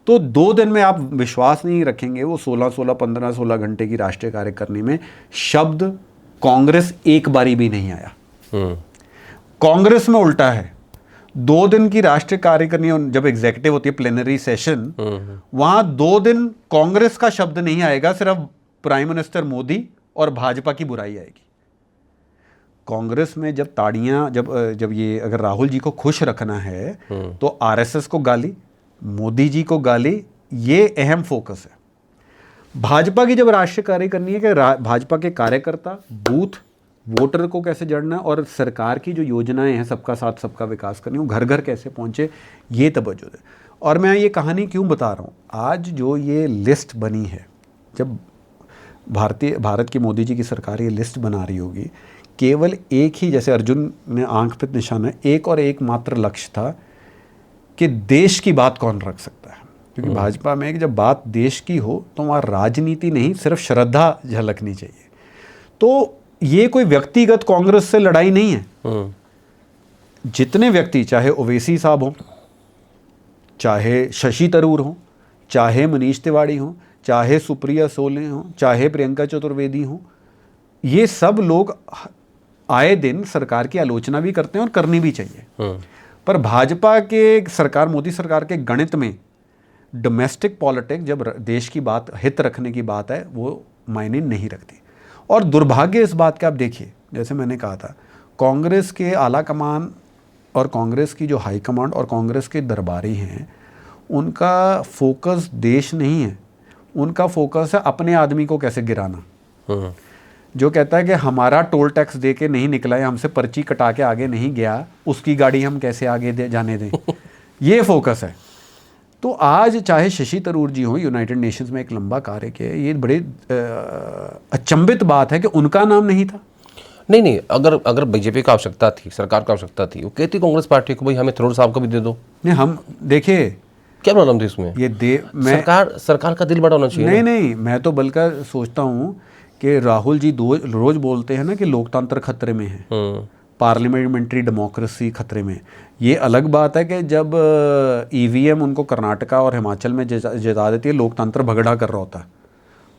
तो 2 दिन में आप विश्वास नहीं रखेंगे, वो 15-16 घंटे की राष्ट्रीय कार्यकारिणी में शब्द कांग्रेस एक बारी भी नहीं आया। कांग्रेस में उल्टा है, 2 दिन की राष्ट्रीय कार्यकारिणी जब एग्जीक्यूटिव होती है प्लेनरी सेशन, वहां 2 दिन कांग्रेस का शब्द नहीं आएगा, सिर्फ प्राइम मिनिस्टर मोदी और भाजपा की बुराई आएगी। कांग्रेस में जब ताड़ियां, जब ये अगर राहुल जी को खुश रखना है तो आरएसएस को गाली, मोदी जी को गाली, ये अहम फोकस है। भाजपा की जब राष्ट्रीय कार्य करनी है कि भाजपा के कार्यकर्ता बूथ वोटर को कैसे जड़ना और सरकार की जो योजनाएं हैं सबका साथ सबका विकास करनी, वो घर घर कैसे पहुंचे, ये तवज्जो है। और मैं ये कहानी क्यों बता रहा हूँ, आज जो ये लिस्ट बनी है, जब भारत की मोदी जी की सरकार ये लिस्ट बना रही होगी, केवल एक ही, जैसे अर्जुन ने आंख पे निशाना, एक और एक मात्र लक्ष्य था कि देश की बात कौन रख सकता है। क्योंकि भाजपा में जब बात देश की हो तो वहाँ राजनीति नहीं, सिर्फ श्रद्धा झलकनी चाहिए। तो ये कोई व्यक्तिगत कांग्रेस से लड़ाई नहीं है। जितने व्यक्ति, चाहे ओवैसी साहब हों, चाहे शशि थरूर हों, चाहे मनीष तिवारी हों, चाहे सुप्रिया सोले हों, चाहे प्रियंका चतुर्वेदी हों, ये सब लोग आए दिन सरकार की आलोचना भी करते हैं और करनी भी चाहिए। पर भाजपा के सरकार, मोदी सरकार के गणित में डोमेस्टिक पॉलिटिक्स, जब देश की बात, हित रखने की बात है, वो मायने नहीं रखती। और दुर्भाग्य इस बात का, आप देखिए, जैसे मैंने कहा था, कांग्रेस के आला कमान और कांग्रेस की जो हाई कमांड और कांग्रेस के दरबारी हैं, उनका फोकस देश नहीं है, उनका फोकस है अपने आदमी को कैसे गिराना। जो कहता है कि हमारा टोल टैक्स दे के नहीं निकला है, हमसे पर्ची कटा के आगे नहीं गया, उसकी गाड़ी हम कैसे आगे जाने दें, ये फोकस है। तो आज चाहे शशि थरूर जी हो, यूनाइटेड नेशंस में एक लंबा कार्य किया, ये बड़े अचंभित बात है कि उनका नाम नहीं था। नहीं, अगर बीजेपी का आवश्यकता थी, सरकार का आवश्यकता थी, वो कहती कांग्रेस पार्टी को भाई हमें थरूर साहब को भी दे दो। नहीं, हम देखिए क्या प्रॉब्लम थी इसमें, ये सरकार का दिल बड़ा होना चाहिए। नहीं, मैं तो बल्कि सोचता हूँ कि राहुल जी रोज बोलते हैं ना कि लोकतंत्र खतरे में है, पार्लियामेंट्री डेमोक्रेसी खतरे में। ये अलग बात है कि जब ईवीएम उनको कर्नाटका और हिमाचल में जिता देती है, लोकतंत्र भगड़ा कर रहा होता है,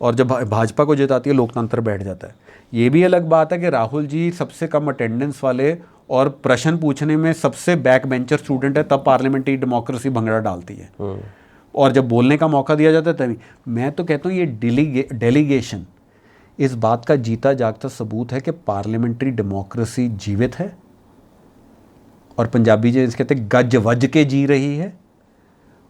और जब भाजपा को जिताती है लोकतंत्र बैठ जाता है। ये भी अलग बात है कि राहुल जी सबसे कम अटेंडेंस वाले और प्रश्न पूछने में सबसे बैक बेंचर स्टूडेंट है, तब पार्लियामेंट्री डेमोक्रेसी भंगड़ा डालती है, और जब बोलने का मौका दिया जाता है तभी। मैं तो कहता हूँ ये डेलीगेशन इस बात का जीता जागता सबूत है कि पार्लियामेंट्री डेमोक्रेसी जीवित है, और पंजाबी जी कहते हैं गज वज के जी रही है।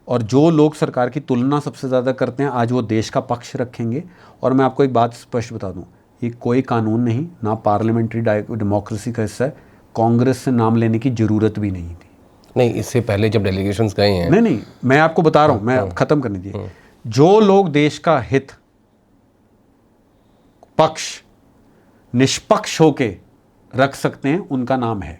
और जो लोग सरकार की तुलना सबसे ज़्यादा करते हैं, आज वो देश का पक्ष रखेंगे। और मैं आपको एक बात स्पष्ट बता दूं, ये कोई कानून नहीं, ना पार्लियामेंट्री डेमोक्रेसी का हिस्सा है, कांग्रेस से नाम लेने की ज़रूरत भी नहीं थी। नहीं, इससे पहले जब डेलीगेशंस गए हैं, नहीं, मैं आपको बता रहा हूँ, मैं ख़त्म करने दीजिए। जो लोग देश का हित निष्पक्ष होके रख सकते हैं, उनका नाम है।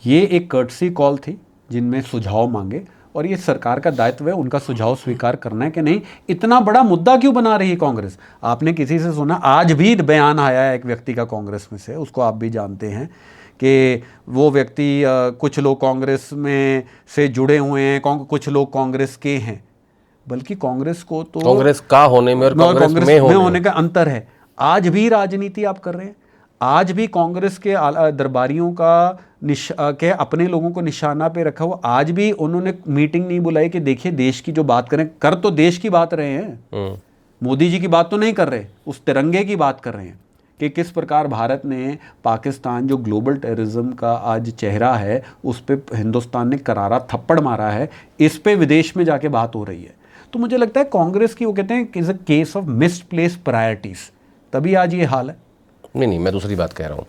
ये एक कर्टसी कॉल थी जिनमें सुझाव मांगे, और ये सरकार का दायित्व है उनका सुझाव स्वीकार करना है कि नहीं। इतना बड़ा मुद्दा क्यों बना रही है कांग्रेस? आपने किसी से सुना? आज भी बयान आया है एक व्यक्ति का कांग्रेस में से, उसको आप भी जानते हैं कि वो व्यक्ति कुछ लोग कांग्रेस में से जुड़े हुए हैं, कुछ लोग कांग्रेस के हैं। बल्कि कांग्रेस को तो कांग्रेस का होने में और कांग्रेस में होने का अंतर है। आज भी राजनीति आप कर रहे हैं, आज भी कांग्रेस के दरबारियों का के अपने लोगों को निशाना पे रखा हुआ। आज भी उन्होंने मीटिंग नहीं बुलाई कि देखिए देश की जो बात करें, कर तो देश की बात रहे हैं, मोदी जी की बात तो नहीं कर रहे, उस तिरंगे की बात कर रहे हैं कि किस प्रकार भारत ने पाकिस्तान जो ग्लोबल टेररिज्म का आज चेहरा है उस पर हिंदुस्तान ने करारा थप्पड़ मारा है। इस पे विदेश में जाके बात हो रही है। तो मुझे लगता है कांग्रेस की, वो कहते हैं is a case of misplaced priorities, तभी आज ये हाल है। नहीं, मैं दूसरी बात कह रहा हूँ।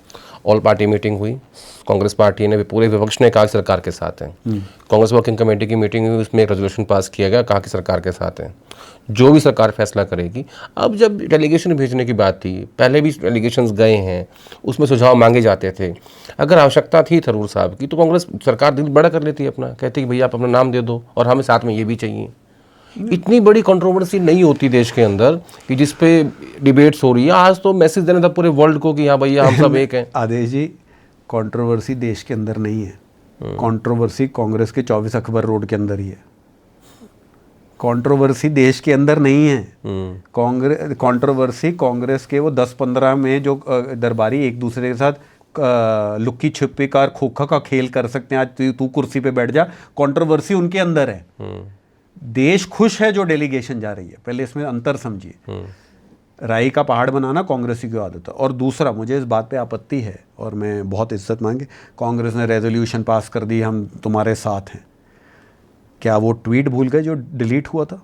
ऑल पार्टी मीटिंग हुई, कांग्रेस पार्टी ने, पूरे विपक्ष ने कहा कि सरकार के साथ है। कांग्रेस वर्किंग कमेटी की मीटिंग हुई, उसमें एक रेजोल्यूशन पास किया गया, कहा कि सरकार के साथ है, जो भी सरकार फैसला करेगी। अब जब डेलीगेशन भेजने की बात थी, पहले भी डेलीगेशंस गए हैं, उसमें सुझाव मांगे जाते थे। अगर आवश्यकता थी थरूर साहब की, तो कांग्रेस सरकार दिल बड़ा कर लेती है अपना, कहती कि भैया आप अपना नाम दे दो और हमें साथ में ये भी चाहिए। इतनी बड़ी कंट्रोवर्सी नहीं होती देश के अंदर कि जिस पे डिबेट्स हो रही है। आज तो मैसेज देना था पूरे वर्ल्ड को कि हाँ भैया हम सब एक हैं। आदेश जी, कंट्रोवर्सी देश के अंदर नहीं है, कंट्रोवर्सी कांग्रेस के 24 अकबर रोड के अंदर ही है। कंट्रोवर्सी देश के अंदर नहीं है। कंट्रोवर्सी कांग्रेस के वो 10-15 में जो दरबारी एक दूसरे के साथ लुक्की छिपी का खोखा का खेल कर सकते हैं, आज तू कुर्सी पे बैठ जा, कंट्रोवर्सी उनके अंदर है। देश खुश है जो डेलीगेशन जा रही है, पहले इसमें अंतर समझिए। राई का पहाड़ बनाना कांग्रेसी की आदत है। और दूसरा, मुझे इस बात पे आपत्ति है और मैं बहुत इज्जत मांगे, कांग्रेस ने रेजोल्यूशन पास कर दी हम तुम्हारे साथ हैं। क्या वो ट्वीट भूल गए जो डिलीट हुआ था,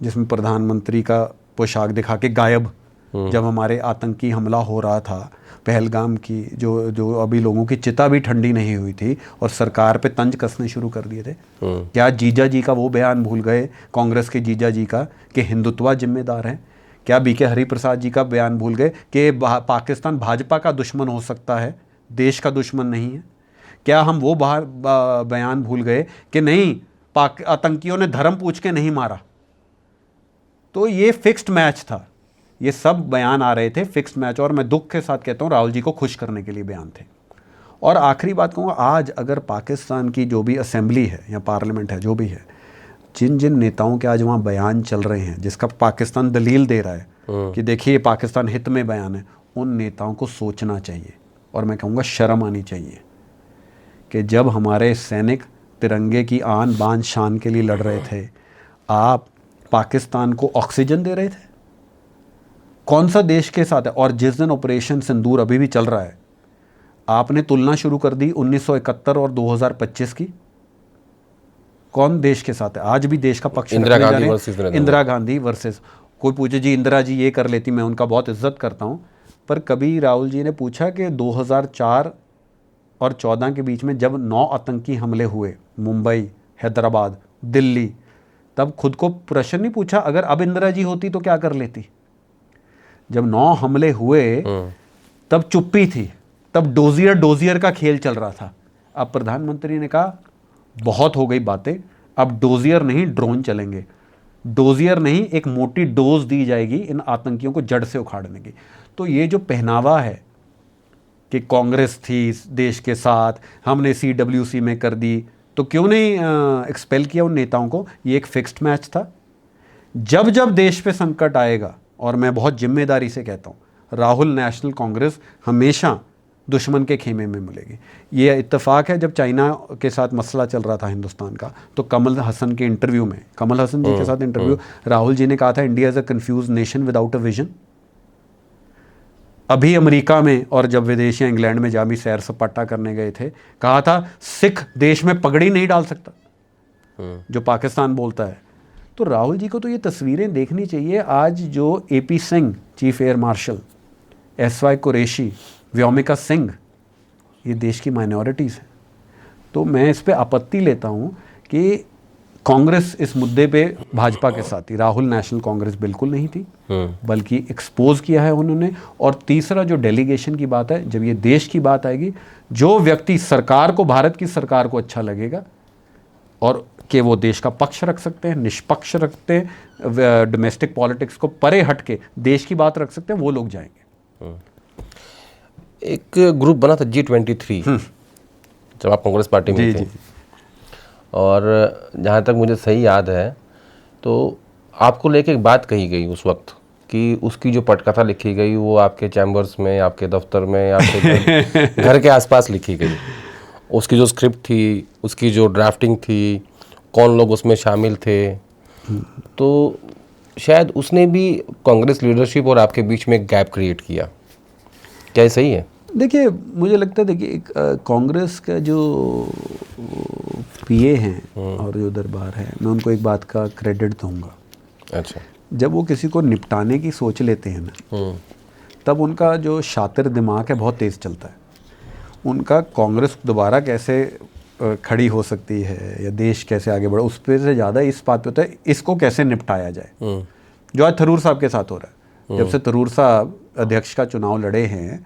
जिसमें प्रधानमंत्री का पोशाक दिखा के गायब, जब हमारे आतंकी हमला हो रहा था पहलगाम की, जो अभी लोगों की चिता भी ठंडी नहीं हुई थी और सरकार पे तंज कसने शुरू कर दिए थे। क्या जीजा जी का वो बयान भूल गए, कांग्रेस के जीजा जी का, कि हिंदुत्व जिम्मेदार है? क्या बीके हरिप्रसाद जी का बयान भूल गए कि पाकिस्तान भाजपा का दुश्मन हो सकता है, देश का दुश्मन नहीं है? क्या हम वो बयान भूल गए कि नहीं, आतंकियों ने धर्म पूछ के नहीं मारा? तो ये फिक्स्ड मैच था, ये सब बयान आ रहे थे फिक्स्ड मैच। और मैं दुख के साथ कहता हूँ राहुल जी को खुश करने के लिए बयान थे। और आखिरी बात कहूँगा, आज अगर पाकिस्तान की जो भी असेंबली है या पार्लियामेंट है, जो भी है, जिन जिन नेताओं के आज वहाँ बयान चल रहे हैं, जिसका पाकिस्तान दलील दे रहा है कि देखिए पाकिस्तान हित में बयान है, उन नेताओं को सोचना चाहिए और मैं कहूँगा शर्म आनी चाहिए कि जब हमारे सैनिक तिरंगे की आन बान शान के लिए लड़ रहे थे, आप पाकिस्तान को ऑक्सीजन दे रहे थे। कौन सा देश के साथ है? और जिस दिन ऑपरेशन सिंदूर अभी भी चल रहा है, आपने तुलना शुरू कर दी 1971 और 2025 की। कौन देश के साथ है? आज भी देश का पक्ष इंदिरा गांधी वर्सेस इंदिरा गांधी वर्सेस, कोई पूछे जी इंदिरा जी ये कर लेती, मैं उनका बहुत इज्जत करता हूँ, पर कभी राहुल जी ने पूछा कि 2004 और 14 के बीच में जब 9 आतंकी हमले हुए, मुंबई, हैदराबाद, दिल्ली, तब खुद को प्रश्न नहीं पूछा अगर अब इंदिरा जी होती तो क्या कर लेती? जब 9 हमले हुए तब चुप्पी थी, तब डोजियर का खेल चल रहा था। अब प्रधानमंत्री ने कहा बहुत हो गई बातें, अब डोजियर नहीं ड्रोन चलेंगे। डोजियर नहीं, एक मोटी डोज दी जाएगी इन आतंकियों को जड़ से उखाड़ने की। तो ये जो पहनावा है कि कांग्रेस थी इस देश के साथ, हमने CWC में कर दी, तो क्यों नहीं एक्सपेल किया उन नेताओं को? ये एक फिक्स्ड मैच था। जब जब देश पे संकट आएगा, और मैं बहुत जिम्मेदारी से कहता हूँ, राहुल नेशनल कांग्रेस हमेशा दुश्मन के खेमे में मिलेगी। ये इत्तेफाक है, जब चाइना के साथ मसला चल रहा था हिंदुस्तान का, तो कमल हसन के इंटरव्यू में, कमल हसन जी के साथ इंटरव्यू, राहुल जी ने कहा था India is a confuse nation without a vision. अभी अमेरिका में और जब विदेशी इंग्लैंड में जामी सैर सपाटा करने गए थे, कहा था सिख देश में पगड़ी नहीं डाल सकता, जो पाकिस्तान बोलता है। तो राहुल जी को तो ये तस्वीरें देखनी चाहिए। आज जो AP Singh chief air marshal, SY Qureshi, Vyomika Singh, ये देश की माइनॉरिटीज़ हैं। तो मैं इस पे आपत्ति लेता हूँ कि कांग्रेस इस मुद्दे पे भाजपा के साथ थी, राहुल नेशनल कांग्रेस बिल्कुल नहीं थी, बल्कि एक्सपोज किया है उन्होंने। और तीसरा जो डेलीगेशन की बात है, जब ये देश की बात आएगी, जो व्यक्ति सरकार को, भारत की सरकार को अच्छा लगेगा और कि वो देश का पक्ष रख सकते हैं, निष्पक्ष रखते हैं, डोमेस्टिक पॉलिटिक्स को परे हट के देश की बात रख सकते हैं, वो लोग जाएंगे। एक ग्रुप बना था G23 जब आप कांग्रेस पार्टी में थे, और जहाँ तक मुझे सही याद है तो आपको लेके एक बात कही गई उस वक्त कि उसकी जो पटकथा लिखी गई वो आपके चैम्बर्स में, आपके दफ्तर में, आपके घर के आसपास लिखी गई। उसकी जो स्क्रिप्ट थी, उसकी जो ड्राफ्टिंग थी, कौन लोग उसमें शामिल थे, तो शायद उसने भी कांग्रेस लीडरशिप और आपके बीच में एक गैप क्रिएट किया। क्या ये सही है? देखिए, मुझे लगता है, देखिए, एक कांग्रेस का जो पीए हैं और जो दरबार है, मैं उनको एक बात का क्रेडिट दूंगा। अच्छा। जब वो किसी को निपटाने की सोच लेते हैं ना, तब उनका जो शातिर दिमाग है बहुत तेज़ चलता है। उनका कांग्रेस दोबारा कैसे खड़ी हो सकती है या देश कैसे आगे बढ़े, उस पर से ज़्यादा इस बात पे होता है इसको कैसे निपटाया जाए, जो आज थरूर साहब के साथ हो रहा है। जब से थरूर साहब अध्यक्ष का चुनाव लड़े हैं,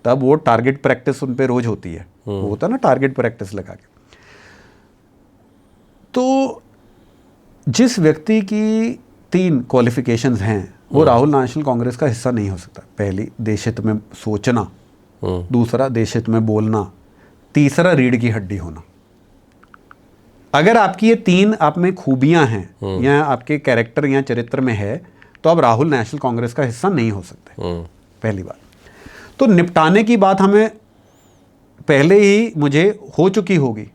तब वो टारगेट प्रैक्टिस उन पे रोज होती है, वो होता है ना टारगेट प्रैक्टिस लगा के। तो जिस व्यक्ति की 3 क्वालिफिकेशंस हैं, वो राहुल नेशनल कांग्रेस का हिस्सा नहीं हो सकता। पहली, देश हित में सोचना, दूसरा, देश हित में बोलना, तीसरा, रीढ़ की हड्डी होना। अगर आपकी ये 3 आप में खूबियां हैं या आपके कैरेक्टर या चरित्र में है, तो आप राहुल नेशनल कांग्रेस का हिस्सा नहीं हो सकते। पहली बात। तो निपटाने की बात हमें पहले ही मुझे हो चुकी होगी।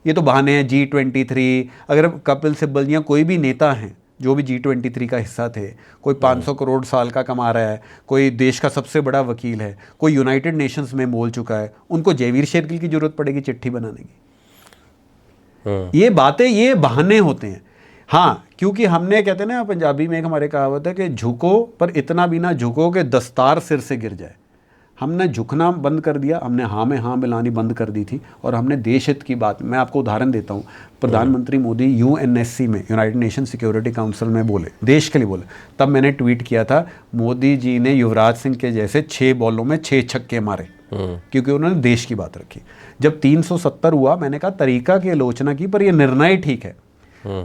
ये तो बहाने हैं G23। अगर कपिल सिब्बल या कोई भी नेता हैं जो भी G23 का हिस्सा थे, कोई 500 करोड़ साल का कमा रहा है, कोई देश का सबसे बड़ा वकील है, कोई यूनाइटेड नेशंस में बोल चुका है, उनको जयवीर शेरगिल की जरूरत पड़ेगी चिट्ठी बनाने की? ये बातें, ये बहाने होते हैं। हाँ, क्योंकि हमने, कहते हैं ना पंजाबी में एक हमारे कहावत है कि झुको पर इतना भी ना झुको कि दस्तार सिर से गिर जाए। हमने झुकना बंद कर दिया, हमने हाँ में हाँ मिलानी बंद कर दी थी, और हमने देश हित की बात, मैं आपको उदाहरण देता हूँ। प्रधानमंत्री मोदी UNSC में, यूनाइटेड नेशन सिक्योरिटी काउंसिल में बोले, देश के लिए बोले, तब मैंने ट्वीट किया था, मोदी जी ने युवराज सिंह के जैसे 6 बॉलों में 6 छक्के मारे, क्योंकि उन्होंने देश की बात रखी। जब 370 हुआ, मैंने कहा तरीका की आलोचना की, पर यह निर्णय ठीक है।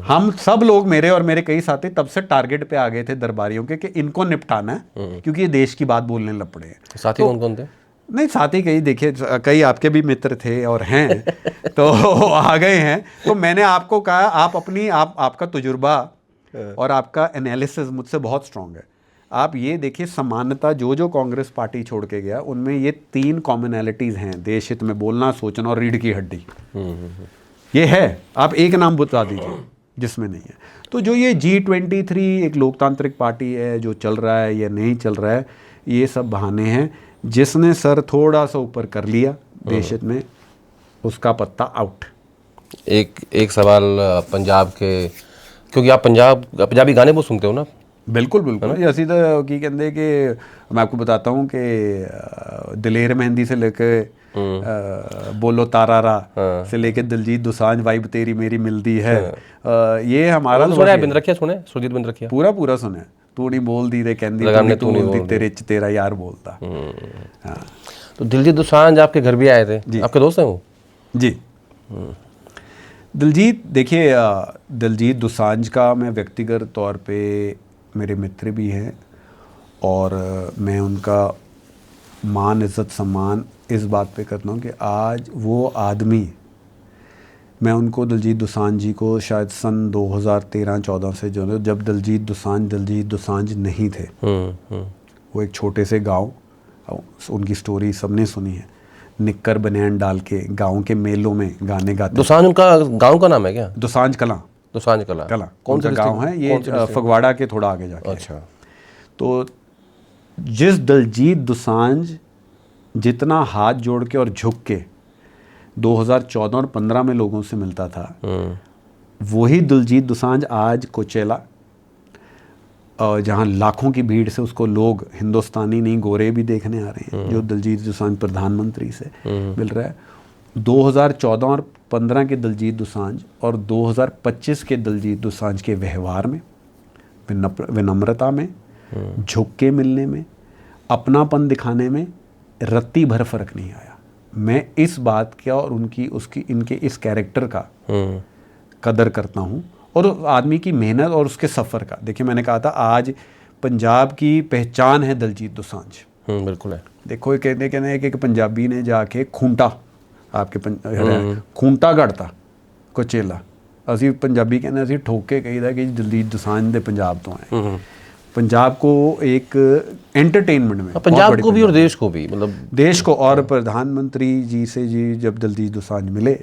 हम सब लोग, मेरे और मेरे कई साथी, तब से टारगेट पे आ गए थे दरबारियों के कि इनको निपटाना है, क्योंकि ये देश की बात बोलने लग पड़े हैं। साथी कौन कौन थे? नहीं, साथी कई, देखिए, कई आपके भी मित्र थे और हैं तो आ गए हैं। तो मैंने आपको कहा, आप अपनी आपका तजुर्बा और आपका एनालिसिस मुझसे बहुत स्ट्रांग है। आप ये देखिए, समानता जो कांग्रेस पार्टी छोड़ के गया, उनमें ये 3 कॉमनैलिटीज़ हैं, देश हित में बोलना, सोचना और रीढ़ की हड्डी। ये है। आप एक नाम बता दीजिए जिसमें नहीं है। तो जो ये G23 एक लोकतांत्रिक पार्टी है, जो चल रहा है या नहीं चल रहा है, ये सब बहाने हैं। जिसने सर थोड़ा सा ऊपर कर लिया देश हित में, उसका पत्ता आउट। एक सवाल पंजाब के, क्योंकि आप पंजाबी गाने बहुत सुनते हो ना? बिल्कुल बिल्कुल। असि तो की कहते कि मैं आपको बताता हूँ कि दिलेर मेहंदी से लेके बोलो तारा रा से लेके दिलजीत दोसांझ, वाइब तेरी मेरी मिलती है, ये हमारा तो सुना है। बिंद्रखिया सुने? सुरजीत बिंद्रखिया पूरा सुना है। तू नहीं बोलती रे कहंदी तू बोलती, तेरे च तेरा यार बोलता। हाँ। तो दिलजीत दोसांझ आपके घर भी आए थे, आपके दोस्त हैं वो? जी। दिलजीत, देखिए, दिलजीत दोसांझ का मैं व्यक्तिगत तौर पे, मेरे मित्र भी हैं और मैं उनका मान, इज़्ज़त, सम्मान इस बात पे करता हूँ कि आज वो आदमी, मैं उनको, दिलजीत दोसांझ जी को शायद सन 2013-14 से, जो जब दिलजीत दोसांझ नहीं थे, वो एक छोटे से गांव, उनकी स्टोरी सबने सुनी है, निक्कर बनियान डाल के गांव के मेलों में गाने गाते। दोसांझ उनका गांव का नाम है क्या? दोसांझ कलां। कौन सा गांव है ये? फगवाड़ा के थोड़ा आगे जाके। अच्छा। तो जिस दिलजीत दोसांझ जितना हाथ जोड़ के और झुक के 2014 और 15 में लोगों से मिलता था, वही दिलजीत दोसांझ आज कोचेला, जहाँ लाखों की भीड़ से उसको लोग, हिंदुस्तानी नहीं गोरे भी देखने आ रहे हैं, जो दिलजीत दोसांझ प्रधानमंत्री से मिल रहा है, 2014 और 15 के दिलजीत दोसांझ और 2025 के दिलजीत दोसांझ के व्यवहार में, विनम्रता में, झुक के मिलने में, अपनापन दिखाने में रत्ती भर फर्क नहीं आया। मैं इस बात का और इनके इस कैरेक्टर का कदर करता हूँ और आदमी की मेहनत और उसके सफ़र का। देखिए, मैंने कहा था आज पंजाब की पहचान है दिलजीत दोसांझ। बिल्कुल है। देखो, ये कहते हैं कि एक पंजाबी ने जाके खूंटा खूंटा गढ़ता कोचेला। ਅਸੀਂ पंजाबी कहने ਅਸੀਂ ठोक के कहीदा कि दिलजीत दोसांझ दे पंजाब तो आए। पंजाब को एक एंटरटेनमेंट में, पंजाब को भी और देश को भी, मतलब देश को। और प्रधानमंत्री जी से जब दिलजीत दोसांझ मिले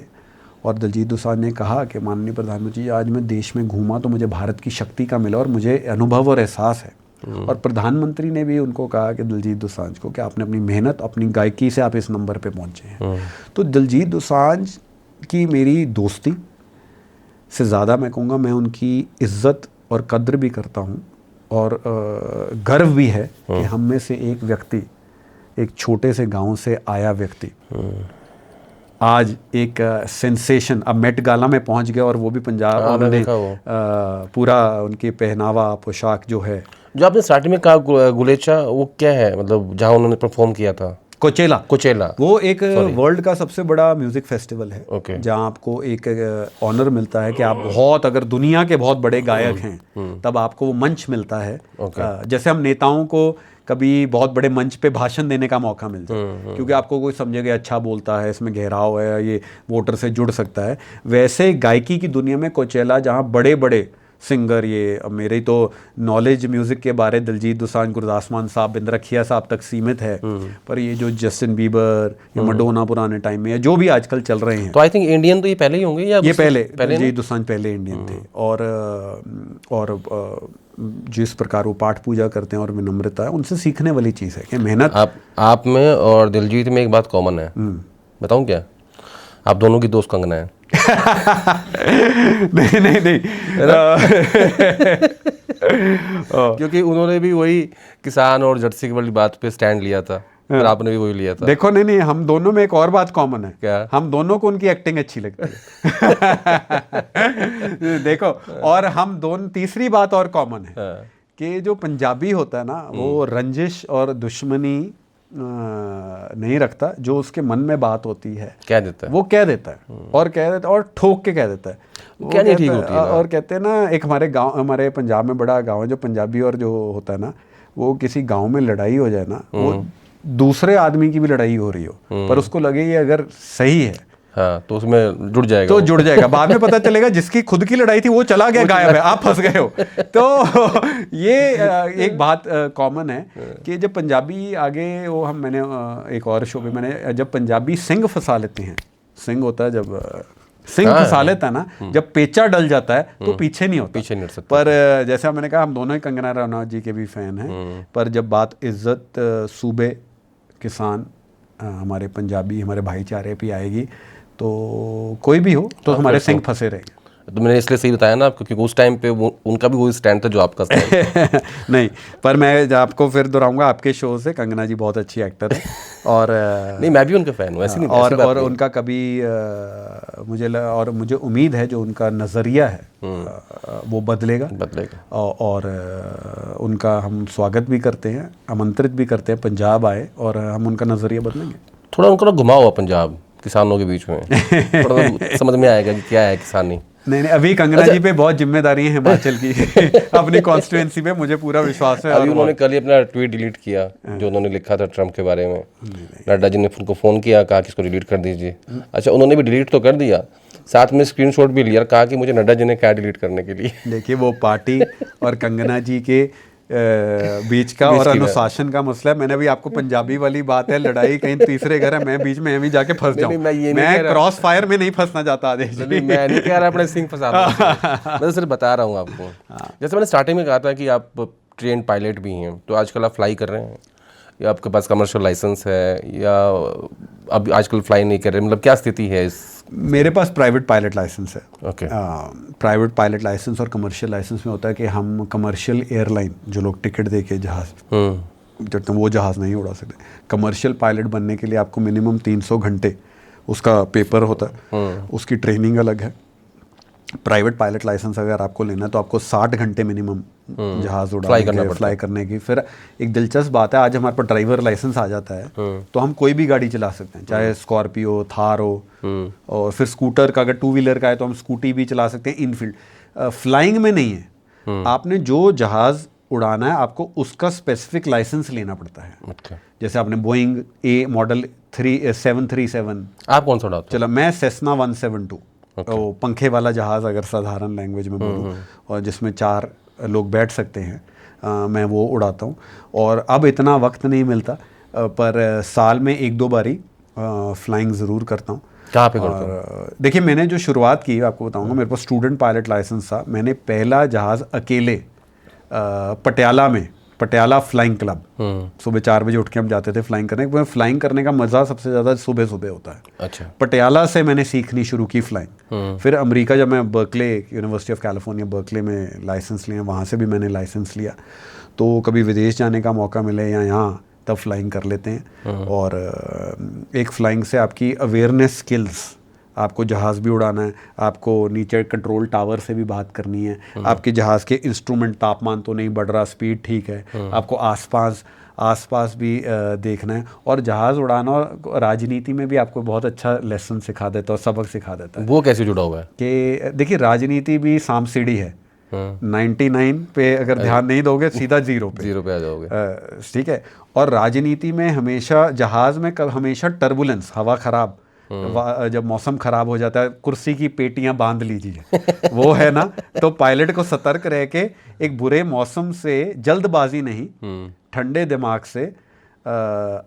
और दिलजीत दोसांझ ने कहा कि माननीय प्रधानमंत्री जी, आज मैं देश में घूमा तो मुझे भारत की शक्ति का मिला और मुझे अनुभव और एहसास है। और प्रधानमंत्री ने भी उनको कहा कि दिलजीत दोसांझ को कि आपने अपनी मेहनत, अपनी गायकी से आप इस नंबर पे पहुंचे हैं। तो दिलजीत दोसांझ की मेरी दोस्ती से ज़्यादा मैं कहूँगा मैं उनकी इज़्ज़त और कद्र भी करता हूँ और गर्व भी है कि हम में से एक व्यक्ति, एक छोटे से गांव से आया व्यक्ति आज एक सेंसेशन, अब मेट गाला में पहुंच गया और वो भी पंजाब। उन्होंने पूरा उनके पहनावा, पोशाक जो है, जो आपने स्टार्टिंग में कहा गुलेचा, वो क्या है, मतलब जहाँ उन्होंने परफॉर्म किया था? कोचेला वो एक वर्ल्ड का सबसे बड़ा म्यूजिक फेस्टिवल है। जहाँ आपको एक ऑनर मिलता है कि आप बहुत, अगर दुनिया के बहुत बड़े गायक हैं तब आपको वो मंच मिलता है। जैसे हम नेताओं को कभी बहुत बड़े मंच पे भाषण देने का मौका मिलता है क्योंकि आपको कोई समझेगा अच्छा बोलता है, इसमें गहराव है, ये वोटर से जुड़ सकता है। वैसे गायकी की दुनिया में कोचेला, जहाँ बड़े बड़े सिंगर, ये मेरी तो नॉलेज म्यूज़िक के बारे दिलजीत दोसांझ, गुरदास मान साहब, बिंद्रखिया साहब तक सीमित है, पर ये जो जस्टिन बीबर या मडोना पुराने टाइम में, या जो भी आजकल चल रहे हैं, तो आई थिंक इंडियन तो ये पहले ही होंगे या ये पहले दिलजीत दोसांझ पहले इंडियन थे। और जिस प्रकार वो पाठ पूजा करते हैं और विनम्रता है, उनसे सीखने वाली चीज़ है कि मेहनत। आप में और दिलजीत में एक बात कॉमन है, बताऊँ क्या? आप दोनों की दोस्त कंगना है। नहीं क्योंकि उन्होंने भी वही किसान और जर्सी वाली बात पे स्टैंड लिया था और आपने भी वही लिया था। देखो, नहीं, हम दोनों में एक और बात कॉमन है। क्या? हम दोनों को उनकी एक्टिंग अच्छी लगती है। देखो, और हम दोनों, तीसरी बात और कॉमन है कि जो पंजाबी होता है ना, वो रंजिश और दुश्मनी नहीं रखता। जो उसके मन में बात होती है कह देता है, वो कह देता है और कह देता है और ठोक के कह देता है। क्या नहीं ठीक होती है और कहते हैं ना, एक हमारे पंजाब में बड़ा गांव है, जो पंजाबी और जो होता है ना, वो किसी गांव में लड़ाई हो जाए ना, वो दूसरे आदमी की भी लड़ाई हो रही हो पर उसको लगे ये अगर सही है, हाँ, तो उसमें जुड़ जाएगा, तो जुड़ जाएगा। बाद में पता चलेगा जिसकी खुद की लड़ाई थी वो चला गया, गायब है, आप फंस गए हो। तो ये एक बात कॉमन है कि जब पंजाबी आगे वो मैंने एक और शो पे मैंने, जब पंजाबी सिंग फंसा लेते हैं, सिंग होता है जब सिंग फंसा लेता है ना, जब पेचा डल जाता है तो पीछे नहीं होता, पीछे नहीं हट सकता। पर जैसा मैंने कहा, हम दोनों ही कंगना रनौत जी के भी फैन हैं, पर जब बात इज्जत, सूबे, किसान, हमारे पंजाबी, हमारे भाईचारे पे आएगी तो कोई भी हो तो हमारे सिंग फंसे रहेंगे। तो मैंने इसलिए सही बताया ना, क्योंकि उस टाइम पे उनका भी वही स्टैंड था जो आपका स्टैंड। नहीं, पर मैं आपको फिर दोहराऊंगा, आपके शो से कंगना जी बहुत अच्छी एक्टर है और नहीं, मैं भी उनके फैन हूँ, ऐसी नहीं। और उनका कभी मुझे उम्मीद है जो उनका नज़रिया है वो बदलेगा। और उनका हम स्वागत भी करते हैं, आमंत्रित भी करते हैं पंजाब आए और हम उनका नज़रिया बदलेंगे। थोड़ा उनका घुमा हुआ पंजाब किसानों के बीच में, थोड़ा समझ में आएगा कि क्या है किसानी। नहीं, अभी कंगना जी पे बहुत जिम्मेदारी है हिमाचल की अपनी कॉन्स्टिट्यूएंसी पे, मुझे पूरा विश्वास है। अभी उन्होंने कल ही अपना ट्वीट डिलीट किया जो उन्होंने लिखा था ट्रम्प के बारे में। नड्डा जी ने उनको फ़ोन किया, कहा कि इसको डिलीट कर दीजिए। अच्छा, उन्होंने भी डिलीट तो कर दिया, साथ में स्क्रीनशॉट भी लिया, कहा कि मुझे नड्डा जी ने क्या डिलीट करने के लिए। देखिए, वो पार्टी और कंगना जी के बीच का और अनुशासन का मसला है। मैंने अभी आपको पंजाबी वाली बात है, लड़ाई कहीं तीसरे घर है, मैं बीच में भी जाके फंस जाऊं। मैं क्रॉस फायर में नहीं फंसना चाहता आदेश जी। मैं नहीं कह रहा अपने सिंह फंसा मैं तो सिर्फ बता रहा हूँ आपको। जैसे मैंने स्टार्टिंग में कहा था कि आप ट्रेन पायलट भी हैं, तो आजकल आप फ्लाई कर रहे हैं या आपके पास कमर्शियल लाइसेंस है या अब आजकल फ्लाई नहीं कर रहे, मतलब क्या स्थिति है इस? मेरे पास प्राइवेट पायलट लाइसेंस है। ओके। प्राइवेट पायलट लाइसेंस और कमर्शियल लाइसेंस में होता है कि हम कमर्शियल एयरलाइन, जो लोग टिकट दे के जहाज़ जब वो जहाज़ नहीं उड़ा सकते, कमर्शियल पायलट बनने के लिए आपको मिनिमम 300 घंटे उसका पेपर होता है, उसकी ट्रेनिंग अलग है। प्राइवेट पायलट लाइसेंस अगर आपको लेना है तो आपको 60 घंटे मिनिमम जहाज़ उड़ाने फ्लाई करने की। फिर एक दिलचस्प बात है, आज हमारे पास ड्राइवर लाइसेंस आ जाता है तो हम कोई भी गाड़ी चला सकते हैं, चाहे स्कॉर्पियो, थार हो, और फिर स्कूटर का, अगर टू व्हीलर का है तो हम स्कूटी भी चला सकते हैं इनफील्ड। फ्लाइंग में नहीं है, आपने जो जहाज़ उड़ाना है आपको उसका स्पेसिफिक लाइसेंस लेना पड़ता है। अच्छा। जैसे आपने बोइंग ए मॉडल 737, आप कौन सा उड़ाते चला, मैं सेस्ना 172, वो पंखे वाला जहाज़ अगर साधारण लैंग्वेज में बोलूँ, और जिसमें 4 लोग बैठ सकते हैं, मैं वो उड़ाता हूँ। और अब इतना वक्त नहीं मिलता, पर साल में 1-2 बारी फ्लाइंग ज़रूर करता हूँ। कहाँ पे करते हो? देखिए, मैंने जो शुरुआत की आपको बताऊँगा, मेरे पास स्टूडेंट पायलट लाइसेंस था। मैंने पहला जहाज़ अकेले पटियाला में, पटियाला फ्लाइंग क्लब, सुबह 4 बजे उठ के हम जाते थे फ्लाइंग करने। फ्लाइंग करने का मज़ा सबसे ज़्यादा सुबह सुबह होता है। अच्छा। पटियाला से मैंने सीखनी शुरू की फ्लाइंग। फिर अमेरिका, जब मैं Berkeley, university of California Berkeley में लाइसेंस लिया, वहाँ से भी मैंने लाइसेंस लिया। तो कभी विदेश जाने का मौका मिले या यहाँ, तब फ्लाइंग कर लेते हैं। और एक फ्लाइंग से आपकी अवेयरनेस स्किल्स, आपको जहाज़ भी उड़ाना है, आपको नीचे कंट्रोल टावर से भी बात करनी है, आपके जहाज़ के इंस्ट्रूमेंट, तापमान तो नहीं बढ़ रहा, स्पीड ठीक है, आपको आसपास भी देखना है। और जहाज़ उड़ाना राजनीति में भी आपको बहुत अच्छा लेसन सिखा देता है, सबक सिखा देता है। वो कैसे जुड़ा हुआ है? कि देखिए, राजनीति भी सांप सीढ़ी है। 99 पे अगर ध्यान नहीं दोगे, सीधा 0 पे आ जाओगे। ठीक है। और राजनीति में हमेशा, जहाज़ में हमेशा टर्बुलेंस, हवा ख़राब, जब मौसम खराब हो जाता है, कुर्सी की पेटियां बांध लीजिए वो है ना। तो पायलट को सतर्क रह के एक बुरे मौसम से, जल्दबाजी नहीं, ठंडे दिमाग से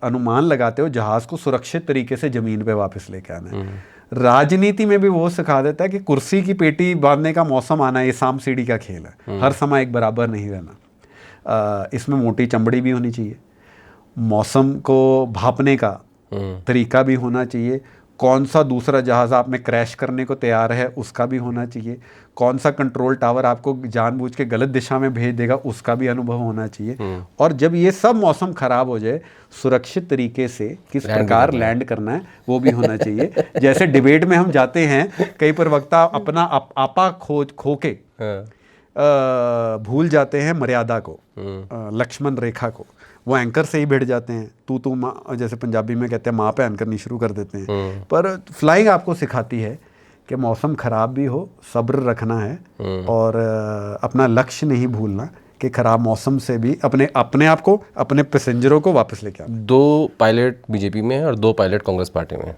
अनुमान लगाते हो जहाज को सुरक्षित तरीके से जमीन पे वापस लेके आना है। राजनीति में भी वो सिखा देता है कि कुर्सी की पेटी बांधने का मौसम आना, ये सांप सीढ़ी का खेल है, हर समय एक बराबर नहीं रहना। इसमें मोटी चमड़ी भी होनी चाहिए, मौसम को भापने का तरीका भी होना चाहिए, कौन सा दूसरा जहाज़ आप में क्रैश करने को तैयार है उसका भी होना चाहिए, कौन सा कंट्रोल टावर आपको जानबूझ के गलत दिशा में भेज देगा उसका भी अनुभव होना चाहिए। और जब ये सब मौसम खराब हो जाए, सुरक्षित तरीके से किस प्रकार लैंड करना है वो भी होना चाहिए। जैसे डिबेट में हम जाते हैं, कई प्रवक्ता अपना आपा खो के भूल जाते हैं मर्यादा को, लक्ष्मण रेखा को, वो एंकर से ही भिड़ जाते हैं, तू माँ, जैसे पंजाबी में कहते हैं, माँ पे करनी शुरू कर देते हैं। पर फ्लाइंग आपको सिखाती है कि मौसम ख़राब भी हो, सब्र रखना है, और अपना लक्ष्य नहीं भूलना कि ख़राब मौसम से भी अपने आप को, अपने पैसेंजरों को वापस लेके आना। 2 पायलट बीजेपी में हैं और 2 पायलट कांग्रेस पार्टी में हैं।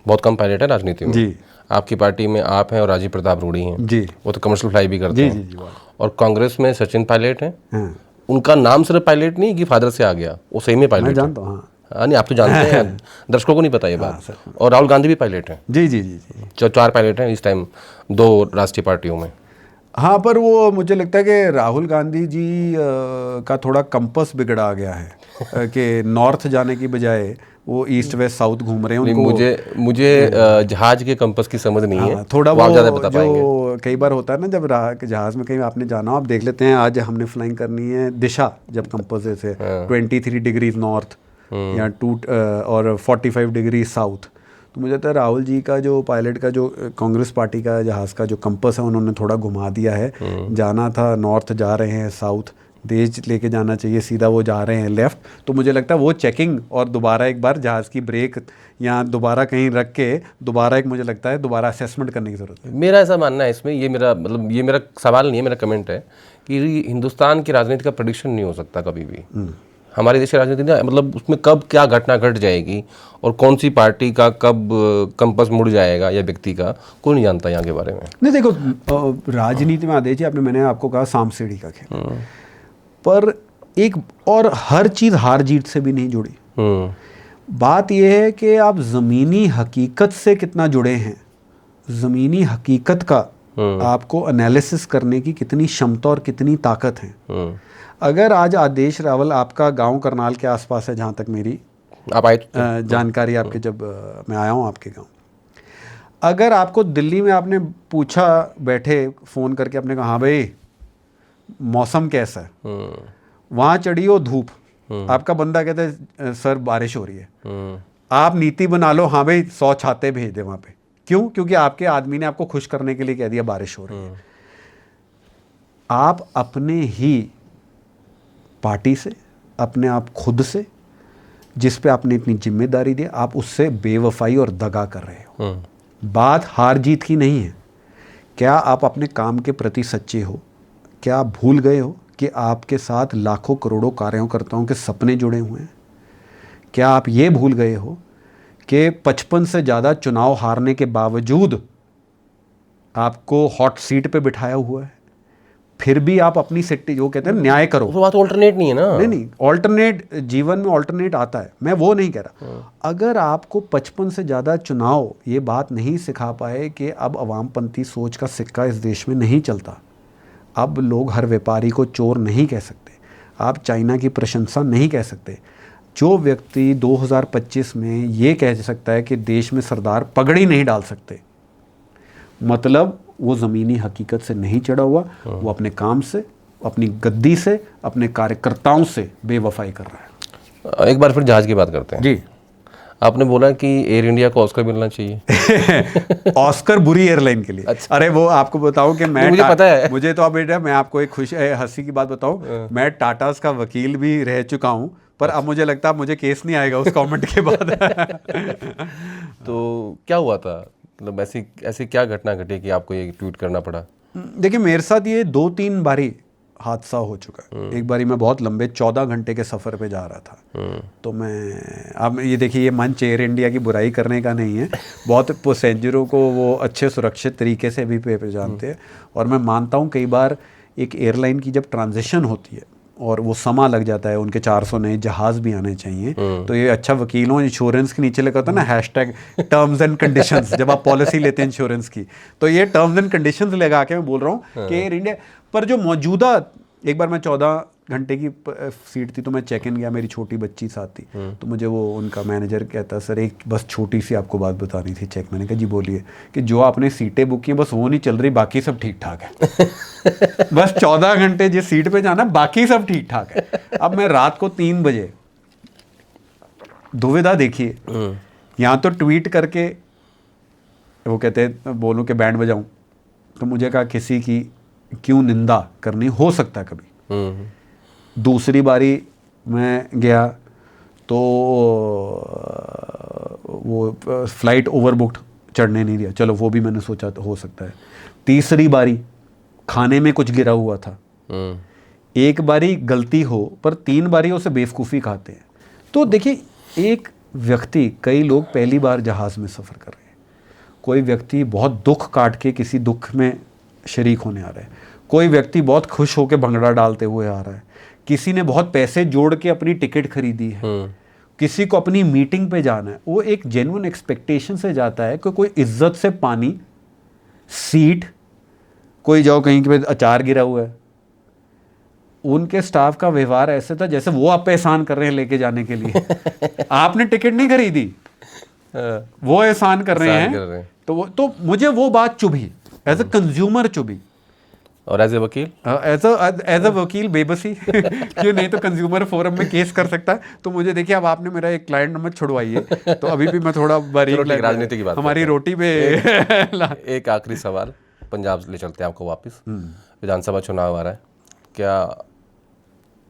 बहुत कम पायलट है राजनीति में। जी। आपकी पार्टी में आप हैं और राजीव प्रताप रूड़ी हैं। जी। वो तो कमर्शियल फ्लाई भी करते हैं। जी। और कांग्रेस में सचिन पायलट हैं। हाँ। उनका नाम सिर्फ पायलट नहीं कि फादर से आ गया, वो सही में पायलट है। मैं जानता हूँ। हाँ, नहीं, आप तो जानते हैं, दर्शकों को नहीं पता ये बात। और राहुल गांधी भी पायलट हैं। जी। 4 पायलट हैं इस टाइम 2 राष्ट्रीय पार्टियों में। हाँ, पर वो मुझे लगता है कि राहुल गांधी जी का थोड़ा कंपस बिगड़ा गया है कि नॉर्थ जाने की बजाय वो ईस्ट वेस्ट साउथ घूम रहे हैं। उनको मुझे जहाज के कंपस की समझ नहीं है। थोड़ा वो वो ज़्यादा बता पाएंगे। जो कई बार होता है ना, जब जहाज़ में कहीं आपने जाना हो, आप देख लेते हैं आज हमने फ्लाइंग करनी है, दिशा जब कंपस से 23 डिग्रीज नॉर्थ या 2 और 45 डिग्री साउथ, तो मुझे लगता है राहुल जी का जो पायलट का, जो कांग्रेस पार्टी का जहाज़ का जो कंपस है, उन्होंने थोड़ा घुमा दिया है। जाना था नॉर्थ, जा रहे हैं साउथ, तेज लेके जाना चाहिए, सीधा वो जा रहे हैं लेफ़्ट। तो मुझे लगता है वो चेकिंग और दोबारा एक बार जहाज़ की ब्रेक या दोबारा कहीं रख के दोबारा एक, मुझे लगता है दोबारा असेसमेंट करने की ज़रूरत है। मेरा ऐसा मानना है इसमें, ये मेरा सवाल नहीं है, मेरा कमेंट है कि हिंदुस्तान की राजनीति का प्रेडिक्शन नहीं हो सकता कभी भी। हमारे देश की राजनीति ना, मतलब उसमें कब क्या घटना घट जाएगी और कौन सी पार्टी का कब कंपस मुड़ जाएगा या व्यक्ति का, कोई नहीं जानता यहाँ के बारे में। नहीं, देखो, राजनीति में आदेश जी, मैंने आपको कहा सांप सीढ़ी का खेल, पर एक और हर चीज़ हार जीत से भी नहीं जुड़ी। बात यह है कि आप ज़मीनी हकीकत से कितना जुड़े हैं, ज़मीनी हकीकत का आपको एनालिसिस करने की कितनी क्षमता और कितनी ताकत है। अगर आज आदेश रावल आपका गांव करनाल के आसपास है, जहाँ तक मेरी आप आए जानकारी, आपके जब मैं आया हूँ आपके गांव, अगर आपको दिल्ली में आपने पूछा बैठे फ़ोन करके, आपने कहा हाँ भाई मौसम कैसा है, वहाँ चढ़ी हो धूप, आपका बंदा कहता है सर बारिश हो रही है। आप नीति बना लो, हाँ भाई 100 छाते भेज दे वहाँ पे। क्यों? क्योंकि आपके आदमी ने आपको खुश करने के लिए कह दिया बारिश हो रही है। आप अपने ही पार्टी से, अपने आप खुद से, जिस पे आपने इतनी जिम्मेदारी दी, आप उससे बेवफाई और दगा कर रहे हो। बात हार जीत की नहीं है। क्या आप अपने काम के प्रति सच्चे हो? क्या आप भूल गए हो कि आपके साथ लाखों करोड़ों कार्यकर्ताओं के सपने जुड़े हुए हैं? क्या आप ये भूल गए हो कि 55 से ज़्यादा चुनाव हारने के बावजूद आपको हॉट सीट पे बिठाया हुआ है, फिर भी आप अपनी सिट्टी, जो कहते हैं न्याय करो। वो बात ऑल्टरनेट नहीं है ना। नहीं, ऑल्टरनेट जीवन में ऑल्टरनेट आता है, मैं वो नहीं कह रहा। अगर आपको 55 से ज़्यादा चुनाव ये बात नहीं सिखा पाए कि अब अवामपंथी सोच का सिक्का इस देश में नहीं चलता, अब लोग हर व्यापारी को चोर नहीं कह सकते, आप चाइना की प्रशंसा नहीं कह सकते। जो व्यक्ति 2025 में ये कह सकता है कि देश में सरदार पगड़ी नहीं डाल सकते, मतलब वो ज़मीनी हकीकत से नहीं चढ़ा हुआ, वो अपने काम से, अपनी गद्दी से, अपने कार्यकर्ताओं से बेवफाई कर रहा है। एक बार फिर जहाज़ की बात करते हैं। जी, आपने बोला कि एयर इंडिया को ऑस्कर मिलना चाहिए। ऑस्कर बुरी एयरलाइन के लिए। अच्छा। अरे वो आपको बताऊं कि मैं मुझे पता है। मुझे तो अब बेटा, मैं आपको एक हंसी की बात बताऊं, मैं टाटास का वकील भी रह चुका हूं, पर अब मुझे लगता है मुझे केस नहीं आएगा उस कमेंट के बाद। तो क्या हुआ था, मतलब ऐसी क्या घटना घटी कि आपको ये ट्वीट करना पड़ा? देखिए, मेरे साथ ये 2-3 बारी हादसा हो चुका है। एक बारी मैं बहुत लंबे 14 घंटे के सफ़र पे जा रहा था, तो मैं, अब ये देखिए, ये मंच एयर इंडिया की बुराई करने का नहीं है, बहुत पैसेंजरों को वो अच्छे सुरक्षित तरीके से भी पे जानते हैं, और मैं मानता हूँ कई बार एक एयरलाइन की जब ट्रांजिशन होती है और वो समा लग जाता है, उनके 400 नए जहाज़ भी आने चाहिए, तो ये अच्छा वकीलों इंश्योरेंस के नीचे लगा होता है ना हैशटैग टर्म्स एंड कंडीशंस, जब आप पॉलिसी लेते हैं इंश्योरेंस की, तो ये टर्म्स एंड कंडीशंस लगा के मैं बोल रहा हूँ कि एयर इंडिया पर जो मौजूदा, एक बार मैं 14 घंटे की सीट थी, तो मैं चेक इन गया, मेरी छोटी बच्ची साथ थी, तो मुझे वो उनका मैनेजर कहता, सर एक बस छोटी सी आपको बात बतानी थी चेक। मैंने कहा जी बोलिए, कि जो आपने सीटें बुक की बस वो नहीं चल रही, बाकी सब ठीक ठाक है। बस 14 घंटे जिस सीट पे जाना, बाकी सब ठीक ठाक है। अब मैं रात को 3 बजे, दुविधा देखिए, यहाँ तो ट्वीट करके वो कहते हैं बोलूँ कि बैंड बजाऊँ, तो मुझे कहा किसी की क्यों निंदा करनी, हो सकता है कभी। दूसरी बारी मैं गया तो वो फ्लाइट ओवरबुक्ड, चढ़ने नहीं दिया, चलो वो भी मैंने सोचा तो हो सकता है। तीसरी बारी खाने में कुछ गिरा हुआ था। एक बारी गलती हो, पर 3 बारी उसे बेवकूफ़ी खाते हैं। तो देखिए, एक व्यक्ति, कई लोग पहली बार जहाज़ में सफ़र कर रहे हैं, कोई व्यक्ति बहुत दुख काट के किसी दुख में शरीक होने आ रहा है, कोई व्यक्ति बहुत खुश होकर भंगड़ा डालते हुए आ रहा है, किसी ने बहुत पैसे जोड़ के अपनी टिकट खरीदी है, किसी को अपनी मीटिंग पे जाना है, वो एक जेन्युइन एक्सपेक्टेशन से जाता है कि कोई इज्जत से पानी, सीट, कोई जाओ कहीं पे अचार गिरा हुआ है। उनके स्टाफ का व्यवहार ऐसे था जैसे वो आप पे एहसान कर रहे हैं लेके जाने के लिए। आपने टिकट नहीं खरीदी, वो एहसान कर रहे हैं। तो मुझे वो बात चुभी, एज ए कंज्यूमर चुभी। और एज ए वकील, एज ए वकील बेबसी क्यों नहीं, तो कंज्यूमर फोरम में केस कर सकता है। तो मुझे देखिए, अब आपने मेरा एक क्लाइंट नंबर छुड़वाइए, तो अभी भी मैं थोड़ा बारीक राजनीति की बात हमारी रोटी पे। एक आखिरी सवाल, पंजाब ले चलते हैं आपको वापस। विधानसभा चुनाव आ रहा है, क्या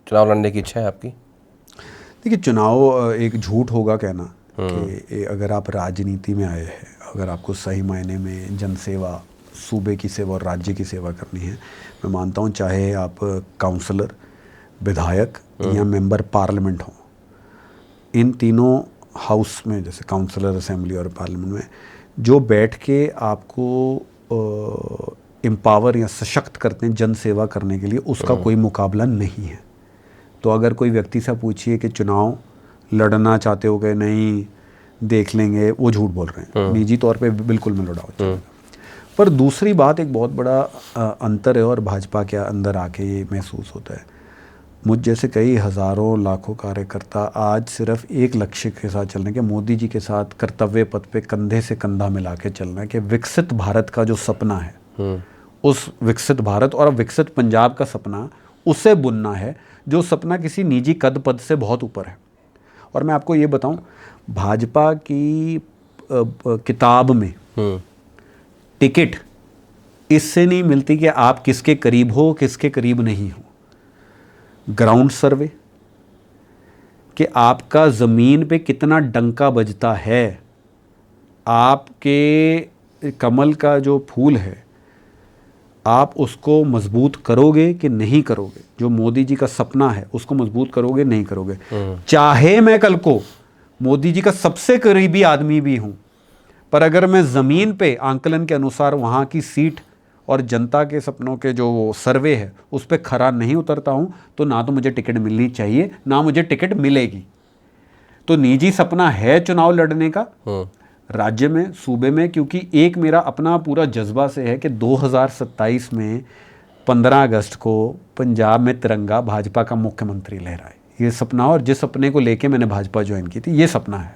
चुनाव लड़ने की इच्छा है आपकी? देखिए, चुनाव एक झूठ होगा कहना कि अगर आप राजनीति में आए हैं, अगर आपको सही मायने में जनसेवा, सूबे की सेवा और राज्य की सेवा करनी है, मैं मानता हूँ चाहे आप काउंसलर, विधायक या मेंबर पार्लियामेंट हो, इन तीनों हाउस में, जैसे काउंसलर, असेंबली और पार्लियामेंट में, जो बैठ के आपको एम्पावर या सशक्त करते हैं जन सेवा करने के लिए, उसका कोई मुकाबला नहीं है। तो अगर कोई व्यक्ति से पूछिए कि चुनाव लड़ना चाहते हो कि नहीं, देख लेंगे, वो झूठ बोल रहे हैं। निजी तौर पे बिल्कुल मैं लड़ाऊँ। पर दूसरी बात, एक बहुत बड़ा अंतर है और भाजपा के अंदर आके ये महसूस होता है। मुझ जैसे कई हज़ारों लाखों कार्यकर्ता आज सिर्फ एक लक्ष्य के साथ चल रहे हैं कि मोदी जी के साथ कर्तव्य पथ पे कंधे से कंधा मिला के चलना है, कि विकसित भारत का जो सपना है, उस विकसित भारत और विकसित पंजाब का सपना, उसे बुनना है, जो सपना किसी निजी कद पद से बहुत ऊपर है। और मैं आपको ये बताऊं, भाजपा की किताब में टिकट इससे नहीं मिलती कि आप किसके करीब हो किसके करीब नहीं हो। ग्राउंड सर्वे, कि आपका ज़मीन पे कितना डंका बजता है, आपके कमल का जो फूल है आप उसको मजबूत करोगे कि नहीं करोगे, जो मोदी जी का सपना है उसको मजबूत करोगे नहीं करोगे। चाहे मैं कल को मोदी जी का सबसे करीबी आदमी भी हूं, पर अगर मैं ज़मीन पे आंकलन के अनुसार वहाँ की सीट और जनता के सपनों के जो सर्वे है उस पर खरा नहीं उतरता हूँ, तो ना तो मुझे टिकट मिलनी चाहिए ना मुझे टिकट मिलेगी। तो निजी सपना है चुनाव लड़ने का राज्य में, सूबे में, क्योंकि एक मेरा अपना पूरा जज्बा से है कि 2027 में 15 अगस्त को पंजाब में तिरंगा भाजपा का मुख्यमंत्री लहराए, ये सपना। और जिस सपने को लेके मैंने भाजपा ज्वाइन की थी, ये सपना है।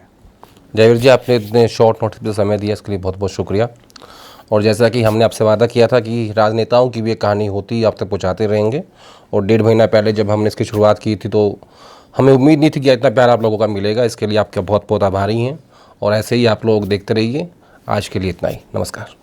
जयवीर जी, आपने इतने शॉर्ट नोटिस पे समय दिया, इसके लिए बहुत बहुत शुक्रिया। और जैसा कि हमने आपसे वादा किया था कि राजनेताओं की भी एक कहानी होती है, आप तक पहुँचाते रहेंगे। और 1.5 महीना पहले जब हमने इसकी शुरुआत की थी तो हमें उम्मीद नहीं थी कि इतना प्यार आप लोगों का मिलेगा। इसके लिए आपके बहुत बहुत आभारी हैं और ऐसे ही आप लोग देखते रहिए। आज के लिए इतना ही, नमस्कार।